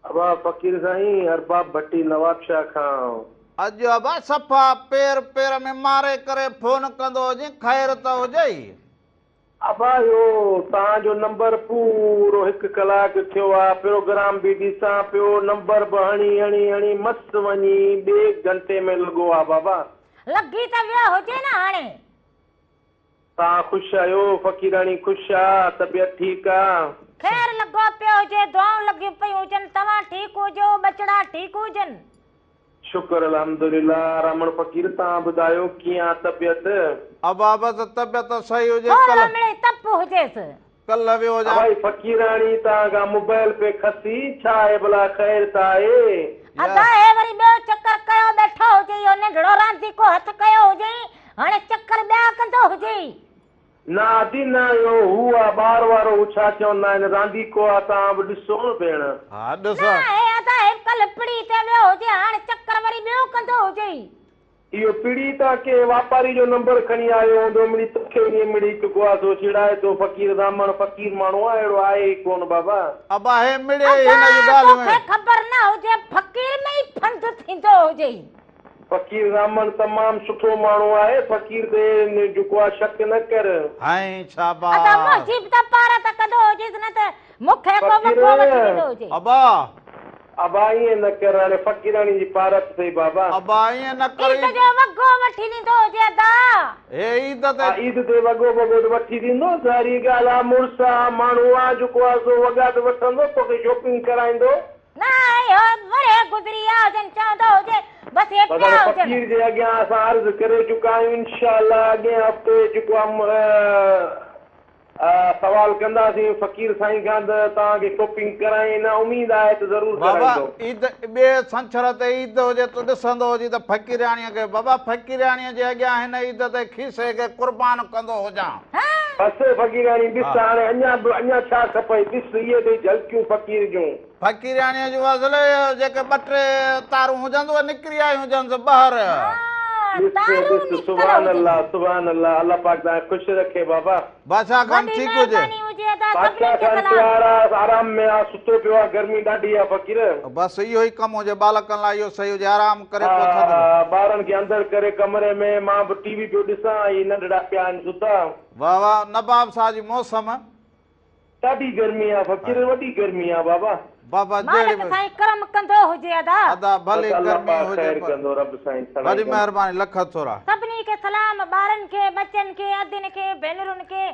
अबा फकीर साईं अरबाब भट्टी नवाबशाह खां। अॼु अबा सफ़ा पेर पेर में मारे करे फोन कंदो हुजे ख़ैर त हुजे अबा यो तव्हांजो नंबर पूरो 1 कलाक थियो आहे प्रोग्राम बि ॾिसां पियो नंबर बि हणी मस्त वञी 2 घंटे में लॻो आहे बाबा। लगी त वियो हुजे न हाणे। तव्हां ख़ुशि आहियो फ़कीराणी ख़ुशि आहे तबियत ठीकु आहे? खैर लॻो पियो हुजे दुआऊं लॻियूं पयूं हुजनि तव्हां ठीकु हुजो बचड़ा ठीकु हुजनि। शुक्र अल्हम्दुलिल्लाह रमण फ़कीर तव्हां ॿुधायो कीअं तबियत? अबा बस तबियत सही हुजे थोरो मिड़े तप हुजेसि कल वियो हुजा भाई फ़कीराणी तव्हां खां मोबाइल पे खसी छा आहे भला ख़ैर त आहे? अदा हे वरी ॿियो चक्कर कयो बैठो हुजे इहो नंढड़ो रांदी को हथ कयो हुजे हाणे चक्कर ॿिया कंदो हुजे। ना आदि ना यो हुआ बार वारो छा चवंदा आहिनि रांदी को आहे तव्हां बि ॾिसो न भेण। हा ॾिस हे अदा हे कल पिड़ी ते वियो हुजे हाणे चक्कर वरी ॿियो कंदो हुजे। इहो पीड़ी त के वापारी जो नंबर खणी आयो हूंदो मिड़ी तोखे मिड़ी गुआसो चिड़ाए थो फ़कीर दामन फ़कीर माण्हू आहे अहिड़ो आहे ई कोन बाबा। अबा हे मिड़े हिन जी ॻाल्हि में ख़बर न हुजे फ़कीर में ई फंद थींदो हुजे। फ़कीर दामन तमामु सुठो माण्हू आहे फ़कीर ते जेको आहे शक न कर। हाय शाबा अदा मुजीब त पार त कंदो हुजे न त मूंखे को वको वठी ॾींदो हुजे। अबा अबा ईअं न कर हाणे फ़कीराणी जी पारत अथई बाबा। अबा ईअं न करी ईद जो वको वठी ॾींदो हुजे अदा। हे ईद ते ईद ते वॻो वठी ॾींदो सारी ॻाल्हि आहे मुड़ुस आहे माण्हू आहे जेको आहे सो वॻा त वठंदो तोखे शॉपिंग कराईंदो। ना इहो वरे गुज़री आहे जन चवंदो हुजे बस हे पिया हुजे। फ़कीर जे अॻियां असां अर्ज़ु करे चुका आहियूं इंशाअल्लाह अॻिए हफ़्ते जेको आहे सवाल कंदासीं फ़कीर साईं खां त तव्हांखे शॉपिंग कराई न उमेद आहे त ज़रूरु बाबा कराईंदो। ईद ॿिए छंछर ते ईद हुजे त ॾिसंदो हुजे त फ़कीराणीअ खे बाबा फ़कीराणीअ जे अॻियां हिन ईद ते खीसे खे कुर्बान कंदो हुजां। बसि फ़कीराणी ॾिस हाणे अञा छा खपे ॾिस इहे त झलकियूं फ़कीर जूं। फ़कीराणीअ जूं असले जेके 2-3 तारूं हुजनि निकिरी आयूं हुजनि ॿाहिरि। सुभान अल्लाह सुभान अल्लाह अल्लाह पाक तव्हां ख़ुशि रखे बाबा। बादशाह खान ठीक हुजे बादशाह खान प्यारा आराम में आहे सुतो पियो आहे गर्मी ॾाढी आहे फ़कीर। बस इहो ई कमु हुजे बालकनि लाइ इहो सही हुजे आराम करे ॿारनि खे अंदरि करे कमरे में मां बि टीवी पियो ॾिसां ही नंढड़ा पिया आहिनि सुता। वाह वाह नवाब साहब जी मौसम ॾाढी गर्मी आहे फ़कीर वॾी गर्मी आहे बाबा। बाबा मालिक साईं करम कंदो हुजे अदा। अदा भली गर्मी हुजे खैर कंदो रब साईं। वॾी महिरबानी लख थोरा सभिनी खे सलाम ॿारनि खे बच्चनि खे अदिन खे भेनरुनि खे।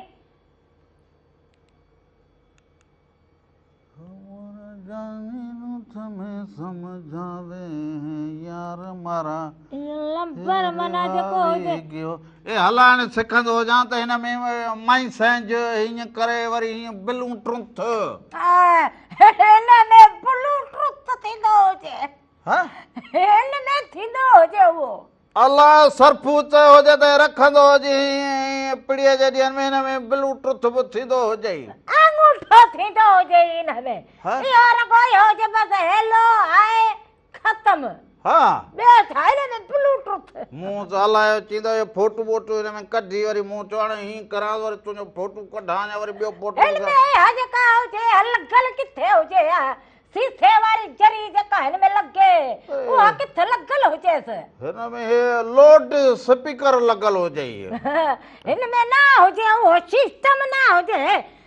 समझावे यार मारा लंबर मना जेको हुजे ए हलाइण सिखंदो हुजां त हिन में माई सेंज हीअं करे वरी हीअं बिलूं ट्रुथ हिन में ब्लूटूथ थींदो हुजे। हिन में थींदो हुजे उहो अलाह सरफू चयो हुजे त रखंदो हुजे पीड़ीअ जे ॾींहंनि में हिन में ब्लूटूथ बि थींदो हुजे अंगूठो थींदो हुजे हिन में इहो रगो हुजे बस हेलो हाय ख़तम। हा ॿियो छा हिन में ब्लूटूथ थे मूं त हलायो चईंदो इहो फोटू वोटू हिन में कढी वरी मूं चवण हीअं करां वरी तुंहिंजो फोटू कढां या वरी ॿियो फोटू हिन में हा जेका हुजे लॻल किथे हुजे शीशे वारी जरी जेका हिन में लॻे उहा किथे लॻल हुजेसि हिन में हे लोड स्पीकर लॻल हुजे हिन में ना हुजे उहो सिस्टम ना हुजे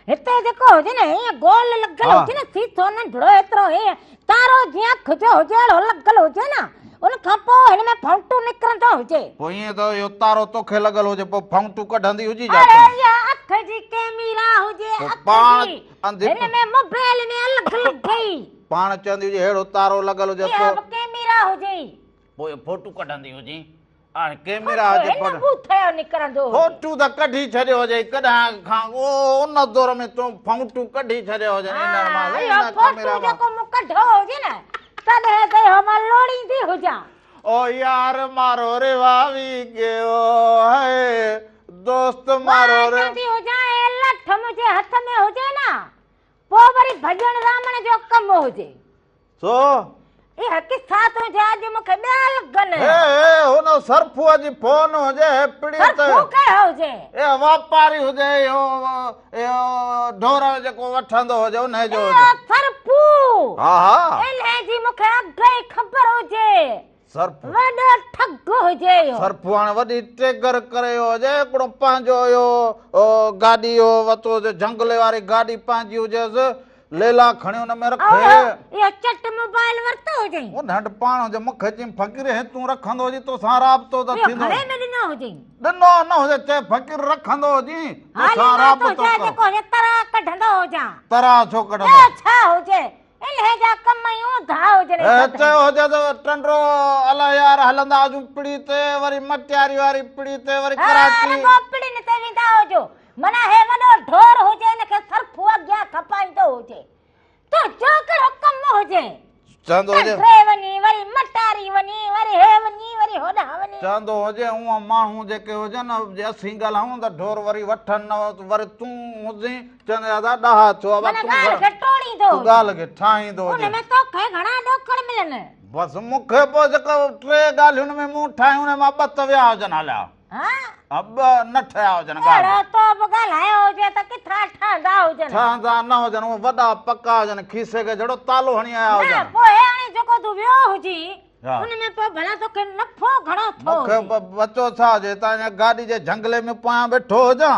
हिते जेको हुजे न हीअं गोल लॻल हुजे न सीधो नंढड़ो एतिरो हीअं तारो जीअं अखि जो हुजे अहिड़ो लॻल हुजे न उन खां पोइ हिन में फाउंटू निकिरंदो हुजे पोइ ईअं त इहो तारो तोखे लॻल हुजे पोइ फाउंटू कढंदी हुजी अरे इहा अख जी कैमरा हुजे अख जी हिन में मोबाइल में अलॻि लॻई पाण चवंदी हुजे अहिड़ो तारो लॻल हुजे इहा कैमरा हुजे पोइ फोटू कढंदी हुजे हाणे कैमरा हुजे हिन बूथयो निकिरंदो फोटू त कढी छॾियो हुजे कॾहिं खां उन दौर में तूं फाउंटू कढी छॾियो हुजे इहो फोटू जेको मूं कढो हुजे न तॾहिं त इहो मां लोड़ींदी हुजां ओ यार मारो रे वावी कयो है दोस्त मारो रे हुजां लठ मुंहिंजे हथ में हुजे न पोइ वरी भॼन रामण जो कमु हुजे सो इहा किसा तुंहिंजा अॼु मूंखे ॿिया लॻनि हुन सरफूअ जी फोन हुजे पिड़ी त कहिड़ो हुजे ए वापारी हुजे इहो ढोर जेको वठंदो हुजे उन जो सरफू हा हा इन्हे जी मूंखे अॻे ई ख़बर हुजे सरफू वॾो ठग हुजे सरफू हाणे वॾी टेगर करे हुजे हिकिड़ो पंहिंजो इहो गाॾी वरितो हुजे झंगले वारी गाॾी पंहिंजी हुजेसि लेला खणी हुन में रखे इहो चट मोबाइल वरितो हुजे वो नंढ पाण हुजे मूंखे चई फ़क़ीर हे तूं रखंदो हुजी तोसां राब्तो त थींदो घणे में ॾिनो हुजे ॾिनो न हुजे चए फ़क़ीर रखंदो हुजी तोसां राब्तो जेको तरा कढंदो हुजां तरा छो कढंदो छा हुजे इन्हे जा कम यूं धा हुजनि चयो हुजे त टंडरो अला यार हलंदा हुजूं पिड़ी ते वरी मटियारी वारी पिड़ी ते वरी कराची पिड़ी ते वेंदा हुजो मना हे वॾो ढोर हुजे इनखे सरफू अॻियां खपाईंदो हुजे तो जो कहिड़ो कमु हुजे चवंदो हुजे वञी वरी मटारी वञी वरी हे वञी वरी होॾां वञी चवंदो हुजे हूअं माण्हू जेके हुजनि जे असीं ॻाल्हायूं त ढोर वरी वठनि न वरी तूं हुजे चवंदा दादा ॾाहा छो तूं ॻाल्हि खे ठाहींदो हुजे उनमें तोखे घणा ॾोकड़ मिलनि बसि मूंखे पोइ जेको टे ॻाल्हियुनि में मूं ठाहियूं हुन मां ॿ त विया हुजनि हलिया अब न ठहिया हुजनि ठहंदा न हुजनि उहे वॾा पका हुजनि खीसे खे जहिड़ो तालो हणी आया हुजनि मूंखे बचो छा हुजे तव्हां गाॾी जे झंगले में पोयां वेठो हुजां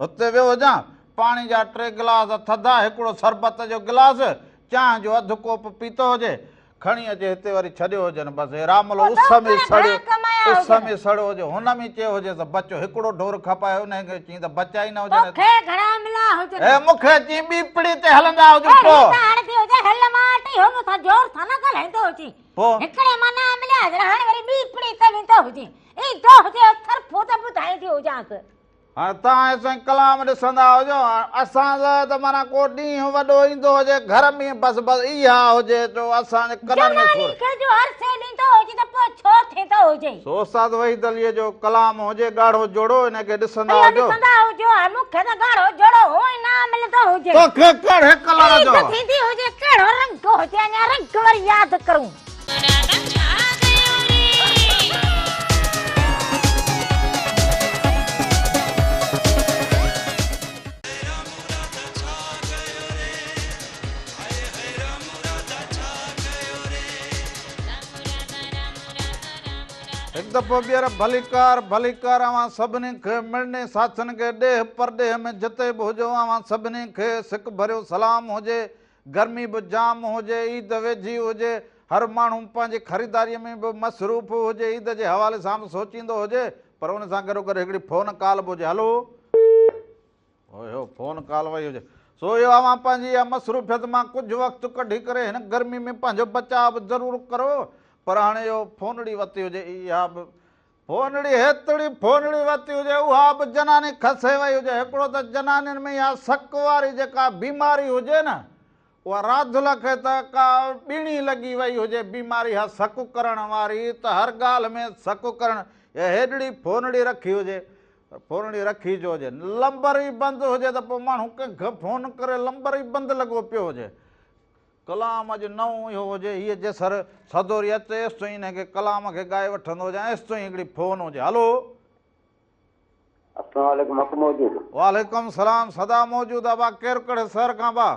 हुते वियो हुजां पाणी जा 3 गिलास थधा हिकिड़ो शरबत जो गिलास चांहि जो अधु कोप पीतो हुजे खणी अचे हिते वरी छॾियो हुजनि बसि रामलो उस में सड़ियो हुजे हुन में चयो हुजे त बचो हिकिड़ो ढोर खपाए हुनखे चई त बचा ई न हुजनि मूंखे चई ॿी पिड़ी ते हलंदा हुजूं हाणे तव्हां असां कलाम ॾिसंदा हुजो असां त माना को ॾींहुं वॾो ईंदो हुजे घर में बसि बसि इहा हुजे जो असांजे कलम में सोसाद वही दलीअ जो कलाम हुजे ॻाढ़ो जोड़ो हिनखे ॾिसंदा हुजो तोखे कहिड़े कलर जो यादि करूं एक दफ़ो ॿीहर भलीकार अवां सभिनी खे मिलने साथनि खे ॾेह परॾेह में जिते बि हुजो अवां सभिनी खे सिक भरियो सलाम हुजे गर्मी बि जाम हुजे ईद वेझी हुजे हर माण्हू पंहिंजी ख़रीदारीअ में बि मसरूफ़ हुजे ईद जे हवाले सां बि सोचींदो हुजे पर उन सां गॾो गॾु हिकिड़ी फ़ोन कॉल बि हुजे हलो फ़ोन कॉल वई हुजे सो इहो अवां पंहिंजी इहा मसरूफ़ियत मां कुझु वक़्तु कढी करे हिन गर्मी में पंहिंजो बचाव बि ज़रूरु करो पर हाणे इहो फोनड़ी वरिती हुजे इहा बि फोनड़ी हेतिरी फोनड़ी वरिती हुजे उहा बि जनानी खसे वई हुजे हिकिड़ो त जनानियुनि में इहा सक वारी जेका बीमारी हुजे न उहा राधुल खे त का ॿीणी लॻी वई हुजे बीमारी हा सक करण वारी त हर ॻाल्हि में सक करणु हेॾड़ी फोनड़ी रखी हुजे फोनड़ी रखी जो हुजे लंबर ई बंदि हुजे त पोइ माण्हू कंहिंखे फोन करे लंबर ई बंदि लॻो पियो हुजे कलाम अॼु नओं इहो हुजे हीअ जेसर सदोरी अचे एसि ताईं हिनखे कलाम खे ॻाए वठंदो हुजां एसि ताईं हिकिड़ी फ़ोन हुजे। हलो अस्सलाम वालेकुम, हक़ मौजूद? वालेकुम सलाम, सदा मौजूद आहे। बा केरु कहिड़े शहर खां बा?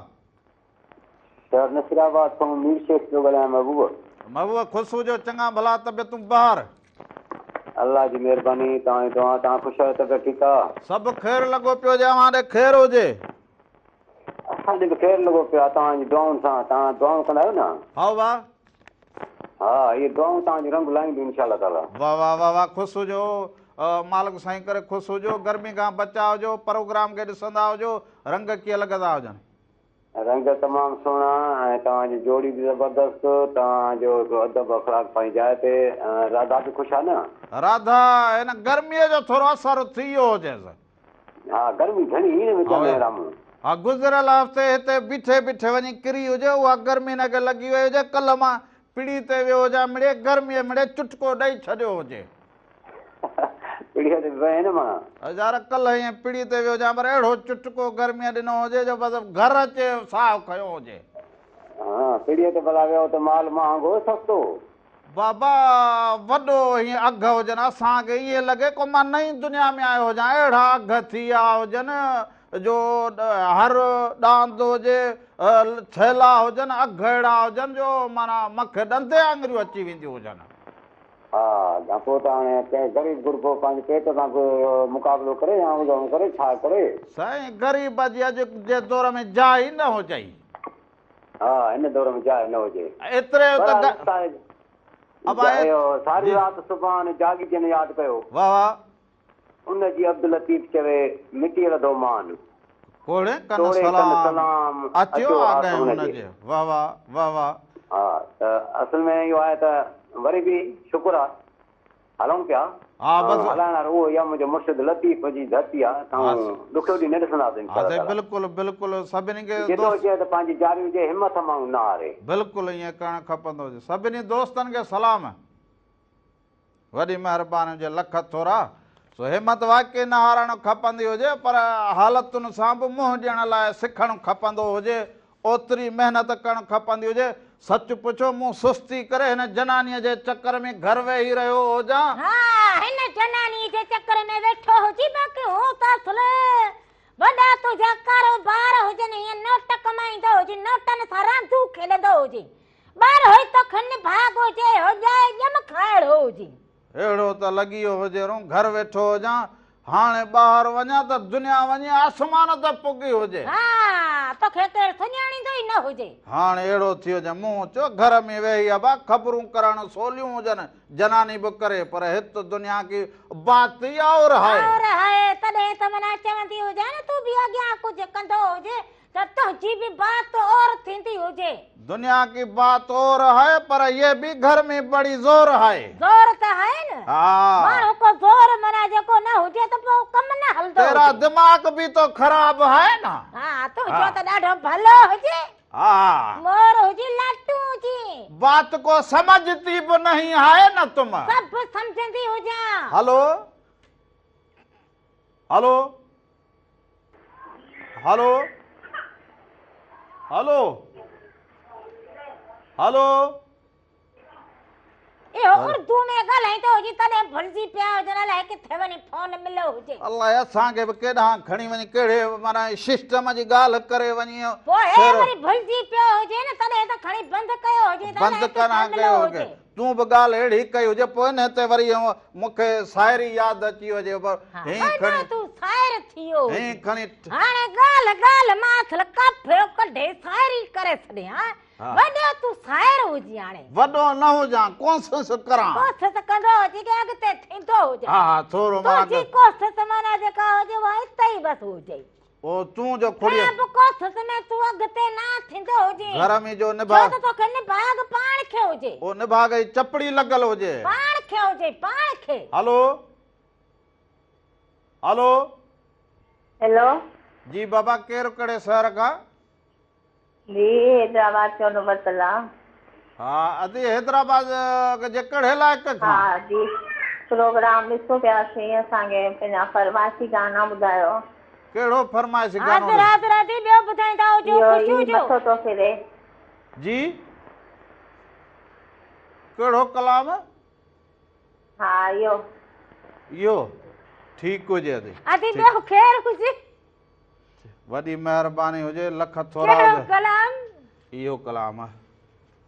शहर नसीराबाद खां मीर शेख पियो ॻाल्हायां। महबूब ख़ुशि हुजो, चङा भला तबियतूं ॿाहिरि? अल्लाह जी महिरबानी, तव्हांजी दुआ। तव्हां ख़ुशि आहियो? तबियत ठीकु आहे? सभु ख़ैरु लॻो पियो हुजे, अव्हां ॾे ख़ैरु हुजे। असांखे बि ख़ैरु लॻो पियो आहे तव्हांजी दुआउनि सां। तव्हां दुआऊं कंदा आहियो न? हा वाह, हा, इहे दुआऊं तव्हांजी रंग लाहींदियूं इंशाअल्लाह ताला। वाह वाह वाह वाह, ख़ुशि हुजो, मालिक साईं करे ख़ुशि हुजो, गर्मी खां बचा हुजो, प्रोग्राम खे ॾिसंदा हुजो। रंग कीअं लॻंदा हुजनि? रंग तमामु सुहिणा ऐं तव्हांजी जोड़ी बि ज़बरदस्त, तव्हांजो अदब अख़लाक पंहिंजी जाइ ते। राधा बि ख़ुशि आहे न? राधा हिन गर्मीअ जो थोरो असरु थी वियो हुजेसि। हा, गर्मी घणी हिन विच में रामू। हा, गुज़िरियल हफ़्ते हिते बीठे बीठे वञी किरी हुजे, उहा गर्मी हिनखे लॻी वई हुजे। कल्ह मां पिड़ी ते वियो हुजां, मिड़े गर्मीअ मिड़े चुटको ॾेई छॾियो हुजे। पिड़ीअ ते वियो न मां यार, कल्ह ईअं पिड़ी ते वियो हुजां, पर अहिड़ो चुटको गर्मीअ ॾिनो हुजे जो बसि घर अचे साहु खयो हुजे। हा, पिड़ीअ ते भला वियो त माल महांगो सस्तो? बाबा वॾो हीअं अघ हुजनि, असांखे ईअं लॻे को मां नई दुनिया में आयो हुजां। अहिड़ा अघ थी विया हुजनि जो हर ॾांद हुजे, छैला हुजनि, अघ अहिड़ा हुजनि जो माना मूंखे ॾंदे आङुरियूं अची वेंदियूं हुजनि। हा, पोइ त हाणे कंहिं ग़रीब गुरबो पंहिंजे पेट सां मुक़ाबिलो करे या उहो करे छा करे? साईं, ग़रीब जी अॼु जे दौर में जाइ न हुजे। हा, हिन दौर में जाइ न हुजे। एतिरे सारी राति सुभाणे जागी जन यादि कयो। वाह वाह। उनजी अब्दुल लतीफ़ चवे मिटीअ दो मान कोड़े कन सलाम अचो आ गए उनजे। वाह वाह वाह वाह। हा, त असल में इहो आहे त वरी बि शुक्र आहे हलूं पिया। हा, बसि हलाइण वारो उहो या मुंहिंजो मुर्शिद लतीफ़ जी धरती आहे। ॾुखियो ॾींहुं न ॾिसंदासीं। बिल्कुलु बिल्कुलु, सभिनी खे जेतिरो चए त पंहिंजी जारी हुजे, हिमत माण्हू न हारे। बिल्कुलु ईअं करणु खपंदो हुजे। सभिनी दोस्तनि खे सलाम, वॾी महिरबानी हुजे, लख थोरा। सो हिमत वाक़ई न हारणु खपंदी हुजे, पर हालतुनि सां बि मुंहुं ॾियण लाइ सिखणु खपंदो हुजे, ओतिरी महिनत करणु खपंदी हुजे। सच पुछो, मूं सुस्ती करे हिन जनानीअ जे चकर में घर वेही रहियो हुजां। हा, हिन जनानीअ जे चकर में वेठो हुजी, बाक़ी हूं त असुलु वॾा तुंहिंजा कारोबार हुजनि, हीअं नोट कमाईंदो हुजे, नोटनि सां रांदू खेॾंदो हुजे, ॿार होई तो खन भाग हुजे, होजाए ॼम खाइड़ो हुजे। अहिड़ो त लॻी वियो हुजे रू घर वेठो हुजां, हाणे ॿाहिरि वञा त दुनिया वञे आसमान त पुगी हुजे। हा, तोखे केरु सुञाणींदो ई न हुजे। हाणे अहिड़ो थी हुजे, मूं चयो घर में वेही अबा ख़बरूं करणु सवलियूं हुजनि, जनानी बि करे, पर हिते दुनिया की बात ई और है। तॾहिं त माना चवंदी हुजे न, तूं बि अॻियां कुझु कंदो हुजे त तुंहिंजी बि बात और थींदी हुजे। दुनिया की बात और है, पर ये भी घर में बड़ी जोर है। जोर त है न। हाँ, माण्हू को जोर मना जेको न हुजे त पोइ कम न हलंदो। तेरा दिमाग भी तो खराब है ना। हाँ, तुंहिंजो त ॾाढो भलो हुजे। हाँ, मोर हुजे, लाटू हुजे, बात को समझती भी नहीं है न तुम। सब समझंदी हुजां। Hello hello hello hello hello. इहो उर्दू में ॻाल्हाईंदो हुजे तॾहिं भुलिजी पिया हुजनि, अलाए किथे वञी फोन मिलियो हुजे। अलाए असांखे बि केॾां खणी वञी कहिड़े माना सिस्टम जी ॻाल्हि करे वञी पोइ वरी भुलिजी पियो हुजे न, तॾहिं त खणी बंदि कयो हुजे। बंदि करणु कयो हुजे, तूं बि ॻाल्हि अहिड़ी कई हुजे, पोइ हिन ते वरी मूंखे साइरी यादि अची वञे। तूं साइर थी वियो हाणे ॻाल्हि ॻाल्हि मां काफियो कढे साइरी करे छॾे। वॾो तूं साइर हुजी, हाणे वॾो न हुजां, कोशिश करां। कोशिश कंदो हुजे कि अॻिते थींदो हुजे। हा, थोरो तुंहिंजी कोशिश माना जेका हुजे उहा हिते ई बसि हुजे। ओ तूं जो खुड़िया कोशिश में तूं अॻिते न थींदो हुजे। घर में जो निभाग त तोखे निभाग पाण खे हुजे। ओ निभाग जी चपड़ी लॻल हुजे, पाण खे हुजे, पाण खे। हेलो हेलो हेलो जी बाबा, केरु कहिड़े शहर खां? जी, हैदराबाद जो नवतला। हा, अदी हैदराबाद जे कहिड़े इलाइक़े खां? हा जी, प्रोग्राम ॾिसो पियासीं, असांखे पंहिंजा फरमाइशी गाना ॿुधायो। कहिड़ो फरमाइशी गानो? ॿियो ॿुधाईंदा हुजो, ख़ुशी हुजो। मथो तो फिरे। जी कहिड़ो कलाम? हा इहो इहो ठीकु हुजे अदी अदी ॿियो ख़ैर हुजे वॾी महिरबानी हुजे लख थोरा कहिड़ो हुजे कलाम? इहो कलाम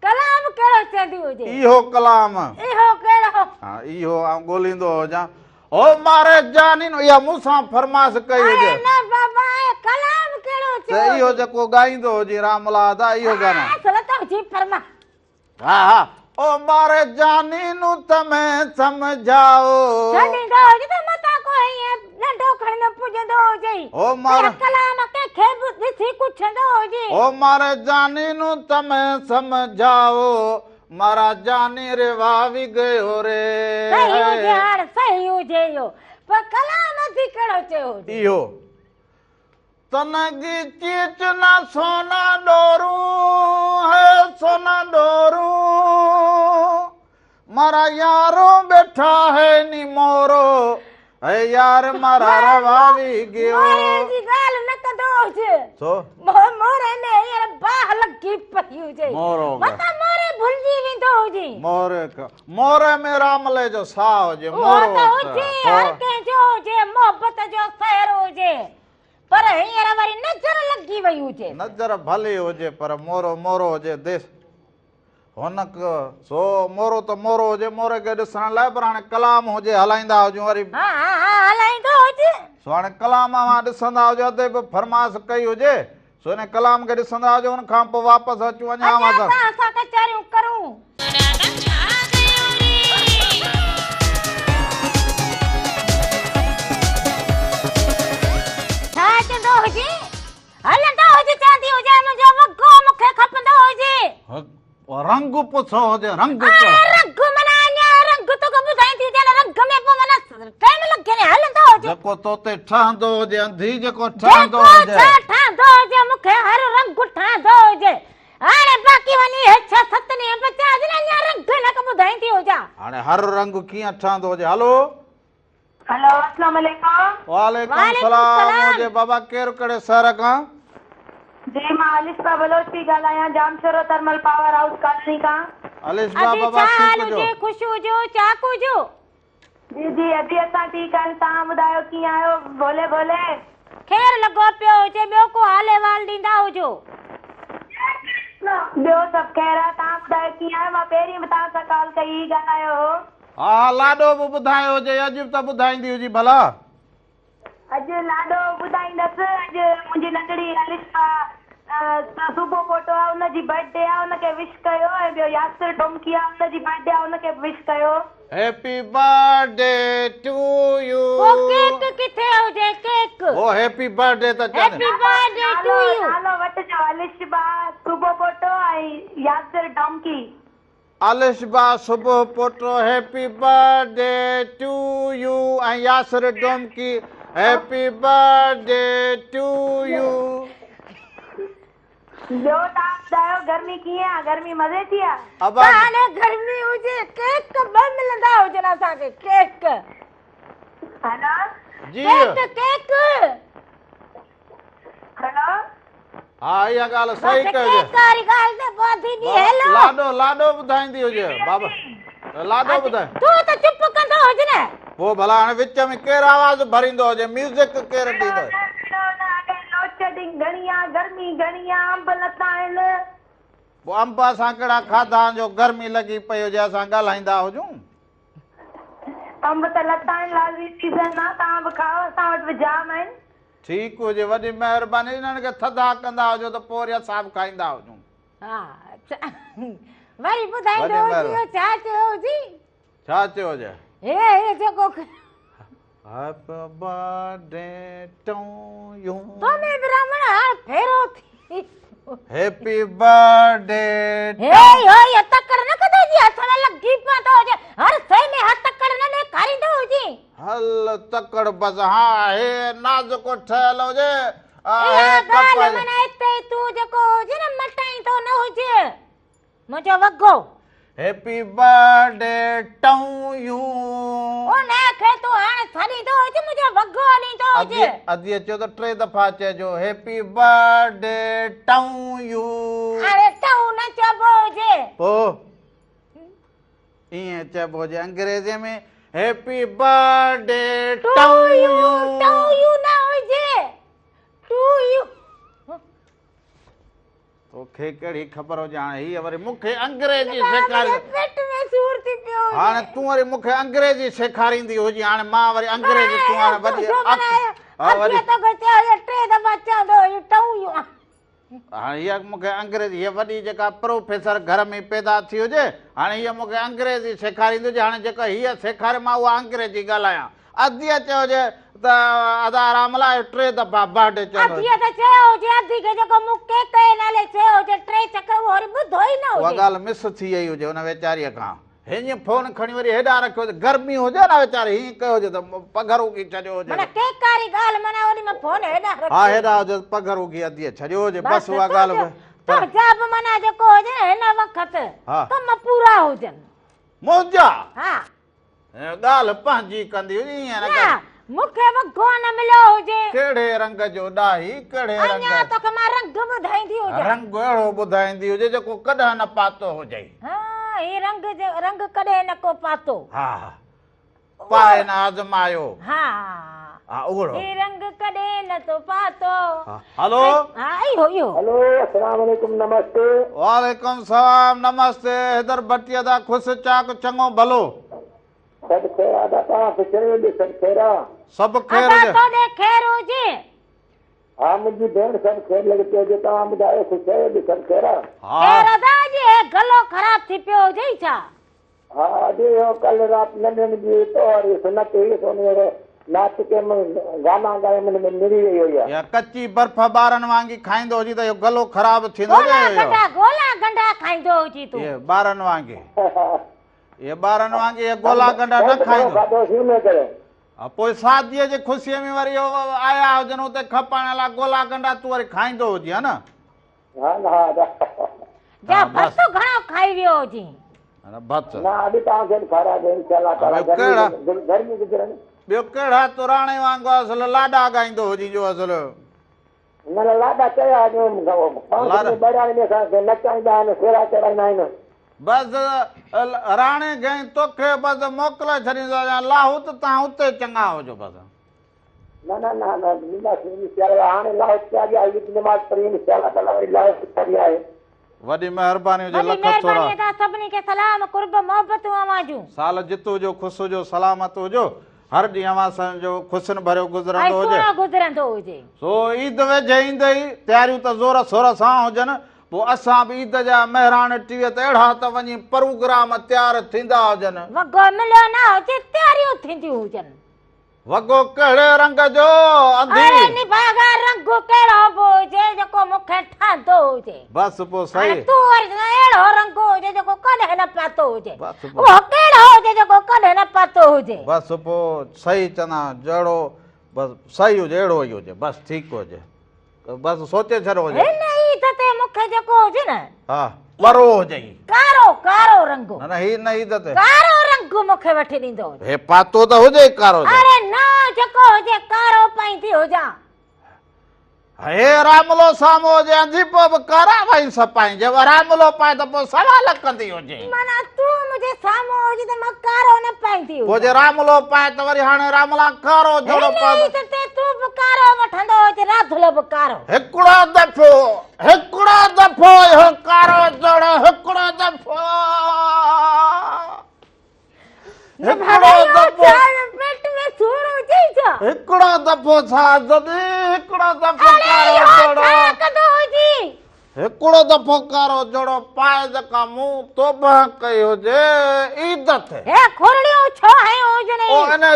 कलाम कहिड़ो चवंदी हुजे? इहो कलाम इहो कहिड़ो? हा इहो आउं ॻोल्हींदो हुजां ओ मारे जानी इहा मूंसां फरमाइश कई हुजे न बाबा कलाम कहिड़ो त चयो? इहो जेको ॻाईंदो हुजे रामला दा इहो गाना असल त हुजे फरमा हा हा ओ मारे जानी नु तमे समझाओ छॾींदो हुजे त मथां कोई नंढो खणी न पुॼंदो हुजे ओ मारे कलाम कंहिंखे बि ॾिसी कुझंदो हुजे ओ मारे जानी नु तमे समझाओ मारा जानी रे वावी गयो रे सही हुजे हाणे सही हुजे इहो पर कलाम अदी कहिड़ो चयो हुजे? इहो तनगी चीच ना सोना डोरू है सोना डोरू मारा यारो बैठा है नी मोरो है यार मारा रवावी गयो मोरे जी ॻाल्हि न कंदो हुजे सो मोरे में हींअर बाह लगी पई हुजे मोरो मथां मोरे भुलिजी वेंदो हुजे मोरे में रामले जो साह हुजे उहो मोरो त हुजे हर कंहिंजो हुजे मोहबत जो सैर हुजे पर हींअर वरी नज़र लगी वई हुजे नज़र भले हुजे पर मोरो मोरो हुजे देश हुनक सो मोरो त मोरो हुजे मोरे खे ॾिसण लाइ पर हाणे कलाम हुजे हलाईंदा हुजूं वरी हा हा हलाईंदो हुजे सो हाणे कलाम मां ॾिसंदा हुजो अधे बि फरमाइश कई हुजे सो हिन कलाम खे ॾिसंदा हुजो हुन खां पोइ वापसि अचूं वञा असां कचहरियूं करूं छा चवंदो हुजे हलंदो हुजे चवंदी हुजे मुंहिंजो वॻो मूंखे खपंदो हुजे रंग पुछो हुजे रंग रंग मना अञा रंग तो ॿुधाईंदी हुजे रंग में पोइ माना टाइम लॻे हलंदो हुजे जेको तोते ठहंदो हुजे अंधी जेको ठहंदो हुजे ठहंदो हुजे मूंखे हर रंग ठहंदो हुजे हाणे बाक़ी वञी 6-7 ॾींहं बचा अञा रंग न ॿुधाईंदी हुजा हाणे हर रंग कीअं ठहंदो हुजे हलो हेलो अस्सलाम वालेकुम वालेकुम सलाम हुजे बाबा केरु कहिड़े शहर खां जी मां अलिशा बलोच थी ॻाल्हायां Jamshoro thermal power house colony खां अलिशा बाबा ठीक जो खुश हुजो चाकू जो जी जी अदी असां ठीक आहियूं तव्हां ॿुधायो कीअं आहियो भोले भोले ख़ैर लॻो पियो हुजे ॿियो को हाल अहिवाल ॾींदा हुजो ॿियो सभु ख़ैर आहे तव्हां ॿुधायो कीअं आहियो मां पहिरीं बि तव्हां सां कॉल कई ॻाल्हायो हो हा लाॾो बि ॿुधायो हुजे अॼु त ॿुधाईंदी हुजी भला अॼु लाॾो ॿुधाईंदसि अॼु मुंहिंजी नंढड़ी अलिशा सुबुह फोटो आहे हुनजी बर्थडे आहे हुनखे विश कयो ऐं ॿियो यासिर डोमकी आहे हुनजी बर्थडे आहे हुनखे विश कयो हैप्पी बर्थडे टू यू वो केक किथे हुजे केक ओ हैप्पी बर्थडे त हैप्पी बर्थडे टू यू नालो वठिजो अलिशा सुबुह फोटो ऐं यासिर डोमकी अलिशा सुबुह पोटो हैप्पी बर्थडे टू यू ऐं Yasir Domki happy birthday to you ॿियो तव्हां ॿुधायो गर्मी कीअं आहे गर्मी मज़े थी आहे अब हाणे गर्मी हुजे केक ॿ मिलंदा हुजनि असांखे केक हेलो जी केक हेलो हा इहा ॻाल्हि सही कयो केक वारी ॻाल्हि त ॿुधी बि हेलो लाॾो ॿुधाईंदी हुजे बाबा लाॾो ॿुधाए तूं त चुप कंदो हुजे न पोइ भला हाणे विच में केरु आवाज़ भरींदो हुजे म्यूज़िक केरु ॾींदो घणी आहे गर्मी घणी आहे अंब लथा आहिनि पोइ अंब असां कहिड़ा खाधा जो गर्मी लॻी पई हुजे असां ॻाल्हाईंदा हुजूं अंब त लथा आहिनि लाज़मी सीज़न आहे तव्हां बि खाओ असां वटि बि जाम आहिनि ठीकु हुजे वॾी महिरबानी इन्हनि खे थधा कंदा हुजो त पोइ वरी असां बि खाईंदा हुजूं हा वरी ॿुधाईंदो हुजे छा चयो हुजी छा चयो हुजे हे जेको हैप्पी बर्थडे टू यू तोमे ब्राह्मण फेरो थी हैप्पी बर्थडे हे हो ये तकड़ न कदो जी हथ में लगी पतो हुजे हर सही में हथ तकड़ न खारींदो हुजे हल तकड़ बस हा हे नाज़ुको ठहियल हुजे गाल मने इते तू जेको हुजे न मटाई तो न हुजे मुंहिंजो वॻो हैप्पी बर्थडे टू यू ओने खे तू हाणे छड़ी दो जे मुझे वगो नी तो जे अदी अचो त 3 दफ़ा चइजो हैप्पी बर्थडे टू यू अरे टू न चबो जे पो इए चइबो जे अंग्रेजी में हैप्पी बर्थडे टू यू ना हो जे टू यू तोखे कहिड़ी ख़बर हुजे हाणे हीअ वरी मूंखे अंग्रेजी सेखारी पेट में सूर थी पियो हाणे तूं वरी मूंखे अंग्रेजी सेखारींदी हुजी हाणे मां वरी अंग्रेजी तूं हाणे वरी वरी तो गचे 3 दफ़ा चंदो टू यू हाणे हीअ मूंखे अंग्रेजी हीअ वॾी जेका प्रोफेसर घर में पैदा थी हुजे हाणे हीअ मूंखे अंग्रेजी सेखारींदी हुजे हाणे जेका हीअ सेखारे मां उहा अंग्रेजी ॻाल्हायां अधीअ चयोजे त अदा रामला 3 दफ़ा बर्थडे चयो अधीअ त चयो जे अधी के जेको मूंखे कहे नाले चयो जे 3 चक्कर वरी ॿुधो ई न उहा हुजे ॻाल्हि मिस थी वई हुजे हुन वेचारीअ खां हीअं फोन खणी वरी हेॾां रखियो गर्मी हुजे न वेचारी हीअं कयो हुजे त पघर उगी छॾियो हुजे माना के कारी ॻाल्हि माना वरी मां फोन हेॾां रखियो हा हेॾां हुजे पघर उगी अधीअ छॾियो हुजे बसि उहा ॻाल्हि तो जब माना जेको हुजे हिन वक़्त हा कम पूरा हुजनि मुंहिंजा हा ॻाल्हि पंहिंजी कंदी हुई ईअं न ना मूंखे वॻो न मिलियो हुजे कहिड़े रंग जो ॾाही कहिड़े रंग अञा तोखे मां रंग ॿुधाईंदी हुजे रंग अहिड़ो ॿुधाईंदी हुजे जेको कॾहिं न पातो हुजे हा ही रंग कॾहिं न को पातो हा पाए न आज़मायो हा हा उहो ही रंग कॾहिं न तो पातो हलो हा इहो हेलो अस्सलाम वालेकुम नमस्ते वालेकुम सलाम नमस्ते हैदर भटिया दा खुश चाक चङो भलो सब खैर आदा तव्हां पिछड़े बि सब खैरा सभु ख़ैर अदा हुजे तो दे खैर हुजे हा मुंहिंजी भेण सब खैर लॻी पियो हुजे तव्हां ॿुधायो पिछड़े बि सब खैरा खैर अदा जे गलो ख़राब थी पियो हुजे छा हा अॼु कल राति नंढनि जी तोरी सुनत हुई सोने नाच के गाना ॻाए मन में मिली वई हुई या कच्ची बर्फ ॿारनि वांगी खाईंदो हुजी त इहो गलो ख़राब थींदो गोला गंडा खाईंदो हुजी तूं ये ॿारनि वांगे ये ॿारनि वांगे ये गोला गंडा न खाईंदो पोइ शादीअ जी ख़ुशीअ में वरी आया हुजनि उते खपण लाइ गोला गंडा तूं वरी खाईंदो हुजी हा न जा बस घणो खाई वियो हुजी बस ना अभी तव्हांखे खारा दे इंशाल्लाह ताला गर्मी गुजरनि ॿियो कहिड़ा तुराणे वांगुरु असुल लाॾा ॻाईंदो हुजी जो असुल न लाॾा चया बड़ाणी में असांखे नचाईंदा आहिनि फेरा चढ़ाईंदा आहिनि बसि राणे गई तोखे बसि मोकिले छॾींदो लाहू त तव्हां उते चङा हुजो बसि न न न न हाणे लाहौर नमाज़ पढ़ी इंशाल्लाह ताला वरी लाहौर पढ़ी आहे वॾी महिरबानी हुजे लख थोरा सभिनी खे सलाम कुर्ब मोहबतूं आवाजूं साल जित हुजो ख़ुशि हुजो सलामत हुजो हर ॾींहुं अवां जो ख़ुशियुनि भरियो गुज़रंदो हुजे सो ईद वेझे ईंदे ई तयारियूं त ज़ोर शोर सां हुजनि पोइ असां बि ईद जा महिरान टीवीह ते अहिड़ा त वञी प्रोग्राम तयारु थींदा हुजनि वॻो मिलियो न हुजे तयारियूं थींदियूं हुजनि वॻो कहिड़े रंग जो निभागा रंग कहिड़ो बि हुजे जेको मूंखे ठाहींदो हुजे बसि पोइ सही तूं अहिड़ो रंग हुजे जेको कॾहिं न पातो हुजे उहो कहिड़ो हुजे जेको कॾहिं न पातो हुजे बसि पोइ सही चवंदा जहिड़ो बसि सही हुजे अहिड़ो ई हुजे बसि ठीकु हुजे बसि सोचे छॾो हुजे हिन ईद ते मूंखे जेको हुजे न हा ॿरो हुजे कारो रंग न ही न ईद ते कारो रंग मूंखे वठी ॾींदो हे पातो त हुजे कारो अरे न जेको हुजे कारो पाईंदी हुजां हे रामलो साम्हूं हुजे अंधी पोइ बि कारा भाई सपाई जब रामलो पाए त पोइ सवाल कंदी हुजे माना तूं मुंहिंजे साम्हूं हुजे त मां कारो न पाईंदी पोइ जे रामलो पाए त वरी हाणे रामला कारो जोड़ो पाए त तूं बि कारो वठंदो हुजे राधुलो बि कारो हिकिड़ो दफ़ो इहो कारो जोड़ो हिकिड़ो दफ़ो पेट में सूर हुजे छा हिकिड़ो दफ़ो छा हिकिड़ो दफ़ो हिकिड़ो दफ़ो कारो जोड़ो पाए जेका मुंहुं तोबा कई हुजे ईद ते इन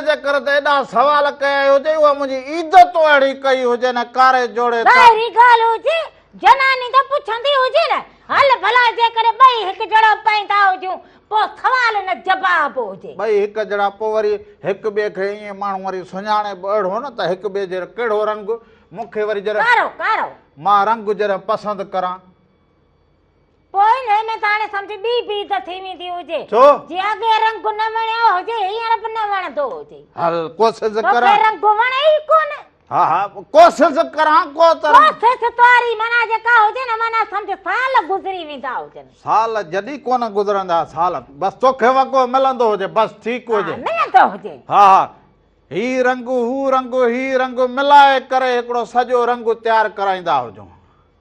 जे करे त एॾा सवाल कया हुजे उहा मुंहिंजी इज़त अहिड़ी कई हुजे न कारे जोड़े जनानी त पुछंदी हुजे न हल भला जेकॾहिं ॿई हिकु जहिड़ो पाईंदा हुजूं पोइ सवाल न जवाब हुजे ॿई हिकु जहिड़ा पोइ वरी हिकु ॿिए खे ईअं माण्हू वरी सुञाणे अहिड़ो न त हिकु ॿिए जहिड़ो कहिड़ो रंग मूंखे वरी जॾहिं मां रंग जॾहिं पसंदि करां पोइ न में ताणे समझ ॿी पी त थी वेंदी हुजे छो जे अॻे रंग न वणियो हुजे हींअर बि न वणंदो हुजे हल कोशिश तोखे करा रंग वणे ई कोन हाँ हाँ कोशिश करा को तरह कोशिश तोरी माना जेका हुजे न माना समझ साल गुज़री वेंदा हुजनि साल जॾहिं कोन गुज़रंदा साल बस तोखे वॻो मिलंदो हुजे बस ठीकु हुजे मिलंदो हुजे हा हा ही रंग मिलाए करे हिकिड़ो सॼो रंग तयारु कराईंदा हुजूं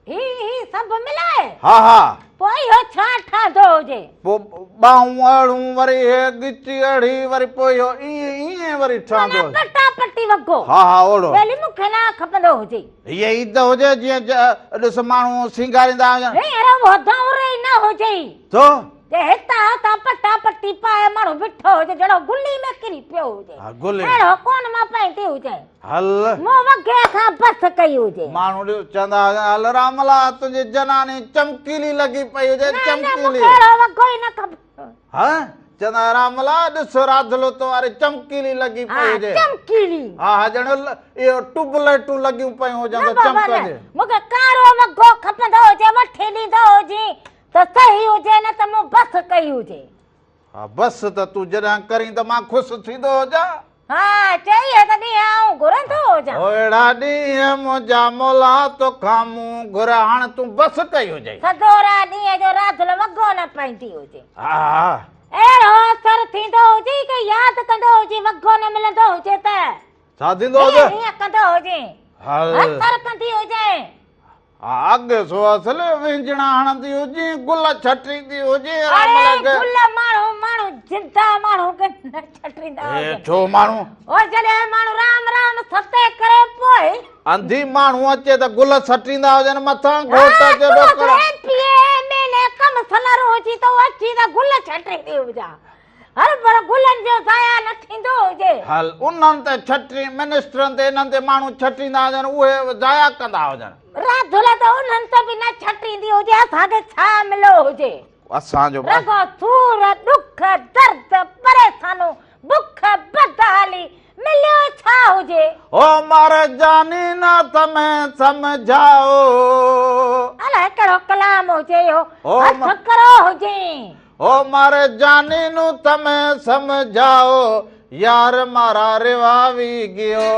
ही सभु मिलाए हा हा पोइ इहो छा ठहंदो हुजे पोइ ॿाहूं अड़ूं वरी हे गिची अड़ी वरी पोइ इहो ईअं वरी ठहंदो पटा पटी वॻो हा हा ओड़ो वेली मूंखे न खपंदो हुजे हीअ ईद हुजे जीअं ॾिस माण्हू सिंगारींदा हुजनि हींअर उहो दौर ई न हुजे छो जे हितां हुतां पटा पटी पाए माण्हू बीठो हुजे जहिड़ो गुली में किरी पियो हुजे हा गुल अहिड़ो कोन मां पाईंदी हुजे हल मूं वॻे खां बस कई हुजे माण्हू चवंदा हल रामला तुंहिंजी जनानी चमकीली लॻी पई हुजे चमकीली अहिड़ो वॻो ई न खपे हा चवंदा रामला ॾिस राधलो तो वारी चमकीली लॻी पई हुजे चमकीली हा हा ॼण इहो टुबलाइटूं लॻियूं पयूं हुजनि त चमकंदे मूंखे कारो वॻो खपंदो हुजे वठी ॾींदो हुजे त सही हुजे न त मूं बस कई हुजे हा बस त तूं जॾहिं करीं त मां ख़ुशि थींदो हुजां हा चई तॾहिं आऊं घुरंदो हुजां अहिड़ा ॾींहं मुंहिंजा मौला तोखां मूं घुर हाणे तूं बस कई हुजे सदोरा ॾींहं जो राधल वॻो न पाईंदी हुजे हा अहिड़ो असर थींदो हुजे कि यादि कंदो हुजे वॻो न मिलंदो हुजे त छा थींदो हुजे हीअं कंदो हुजे असर कंदी हुजे हा अॻे सो असल विंजणा हणंदी हुजे गुल छटींदी हुजे गुल माण्हू जिंदा माण्हू खे न छटींदा हुजे छो माण्हू और जॾहिं माण्हू राम राम सते करे पोइ अंधी माण्हू अचे त गुल छटींदा हुजनि मथां घोट जे ढोकड़ा मैंने कम सलर हुजी त अची त गुल छटींदी हुजा हर पर गुलनि जो ज़ाया न थींदो हुजे हल उन्हनि ते छटी मिनिस्टरनि ते इन्हनि ते माण्हू छटींदा हुजनि उहे ज़ाया कंदा हुजनि राधुल त उन्हनि ते बि न छटींदी हुजे असांखे छा मिलो हुजे असांजो रगो सूर दुख दर्द परेशानू बुख बदहाली मिलियो छा हुजे ओ मार जानी ना तमें समझाओ अलाए कहिड़ो कलाम हुजे इहो ओ हथ करो हुजे ओ मारे जानी नु तमे समझाओ यार मारा रिवावी गयो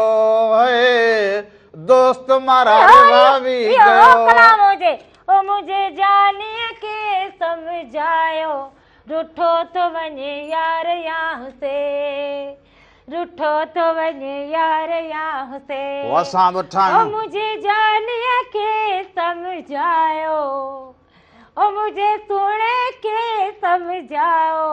है दोस्त मारा रिवावी गयो कलाम हुजे ओ मुझे जाने के समझायो रूठो तो वने यार यहाँ से रूठो तो वने यार यहाँ से वो असां ओ मुझे जाने के समझायो ओ मुझे सुने के समझाओ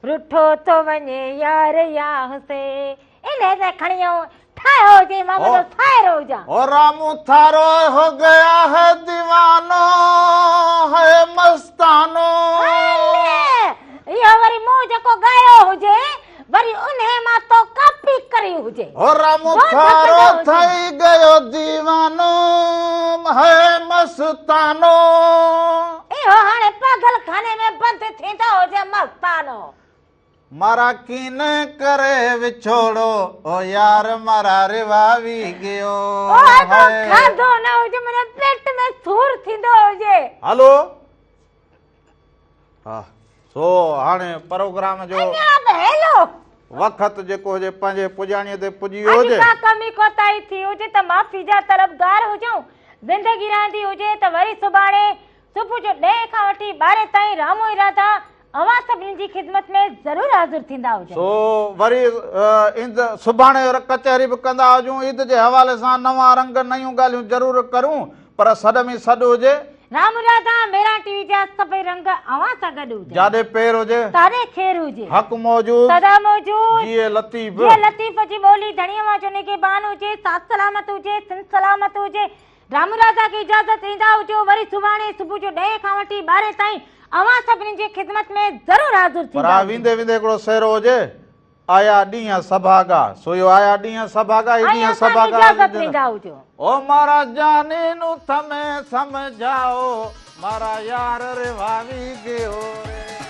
रूठो तो वने यार यहाँ से इन्हें से खणियो ठायो जी मां तो सायरो जा और रामू थारो हो गया है दीवानो है मस्तानो ये वरी मुंह जको गायो हुजे वरी उन्हें मां तो कॉपी करी हुजे और रामू थारो थई गयो दीवानो है मस्तानो इहो हाणे पागल खाने में बंद थींदो हुजे मस्तानो मारा कीने करे विछोड़ो ओ यार मारा रिवावी गयो है खाधो न हुजे मेरे पेट में सूर थींदो हुजे हेलो हां सो हाणे प्रोग्राम जो हेलो वक्त जेको हुजे पंहिंजे पुजाणीअ ते पुजी हुजे का कमी कोताही थी हुजे त माफ़ी जा तलबगार हुजूं जिंदगी रहंदी हुजे त वरी सुभाणे सुबुह जो 10 खां वठी 12 ताईं रामो इरादा अवां सभिनी जी ख़िदमत में ज़रूर हाज़िर थींदा हुजो सो वरी इंद सुभाणे कचहरी बि कंदा हुजूं ईद जे हवाले सां नवां रंग नयूं ॻाल्हियूं ज़रूर करूं पर सॾ में सॾ हुजे राम राधा मेरा टीवी जा सभई रंग अवां सां गॾु हुजे जाॾे पेर हुजे तारे खेर हुजे हक़ मौजूद सदा मौजूद ये लतीफ़ जी बोली धणीअ वां जो निगहबान हुजे साथ सलामत हुजे सिंध सलामत हुजे राम राधा की इजाज़त ॾींदा हुजो वरी सुभाणे सुबुह जो 10 खां वठी 12 ताईं अवां सभिनी जी ख़िदमत में ज़रूर हाज़िर थींदा पर विंदे विंदे हिकिड़ो सेरो हुजे आया ॾींहं सभागा सो यो आया ॾींहं सभागा ई ॾींहं सभागा इजाज़त ॾींदा हुजो ओ मारा जाने नु तमे समझाओ मारा यार रिवावी गयो रे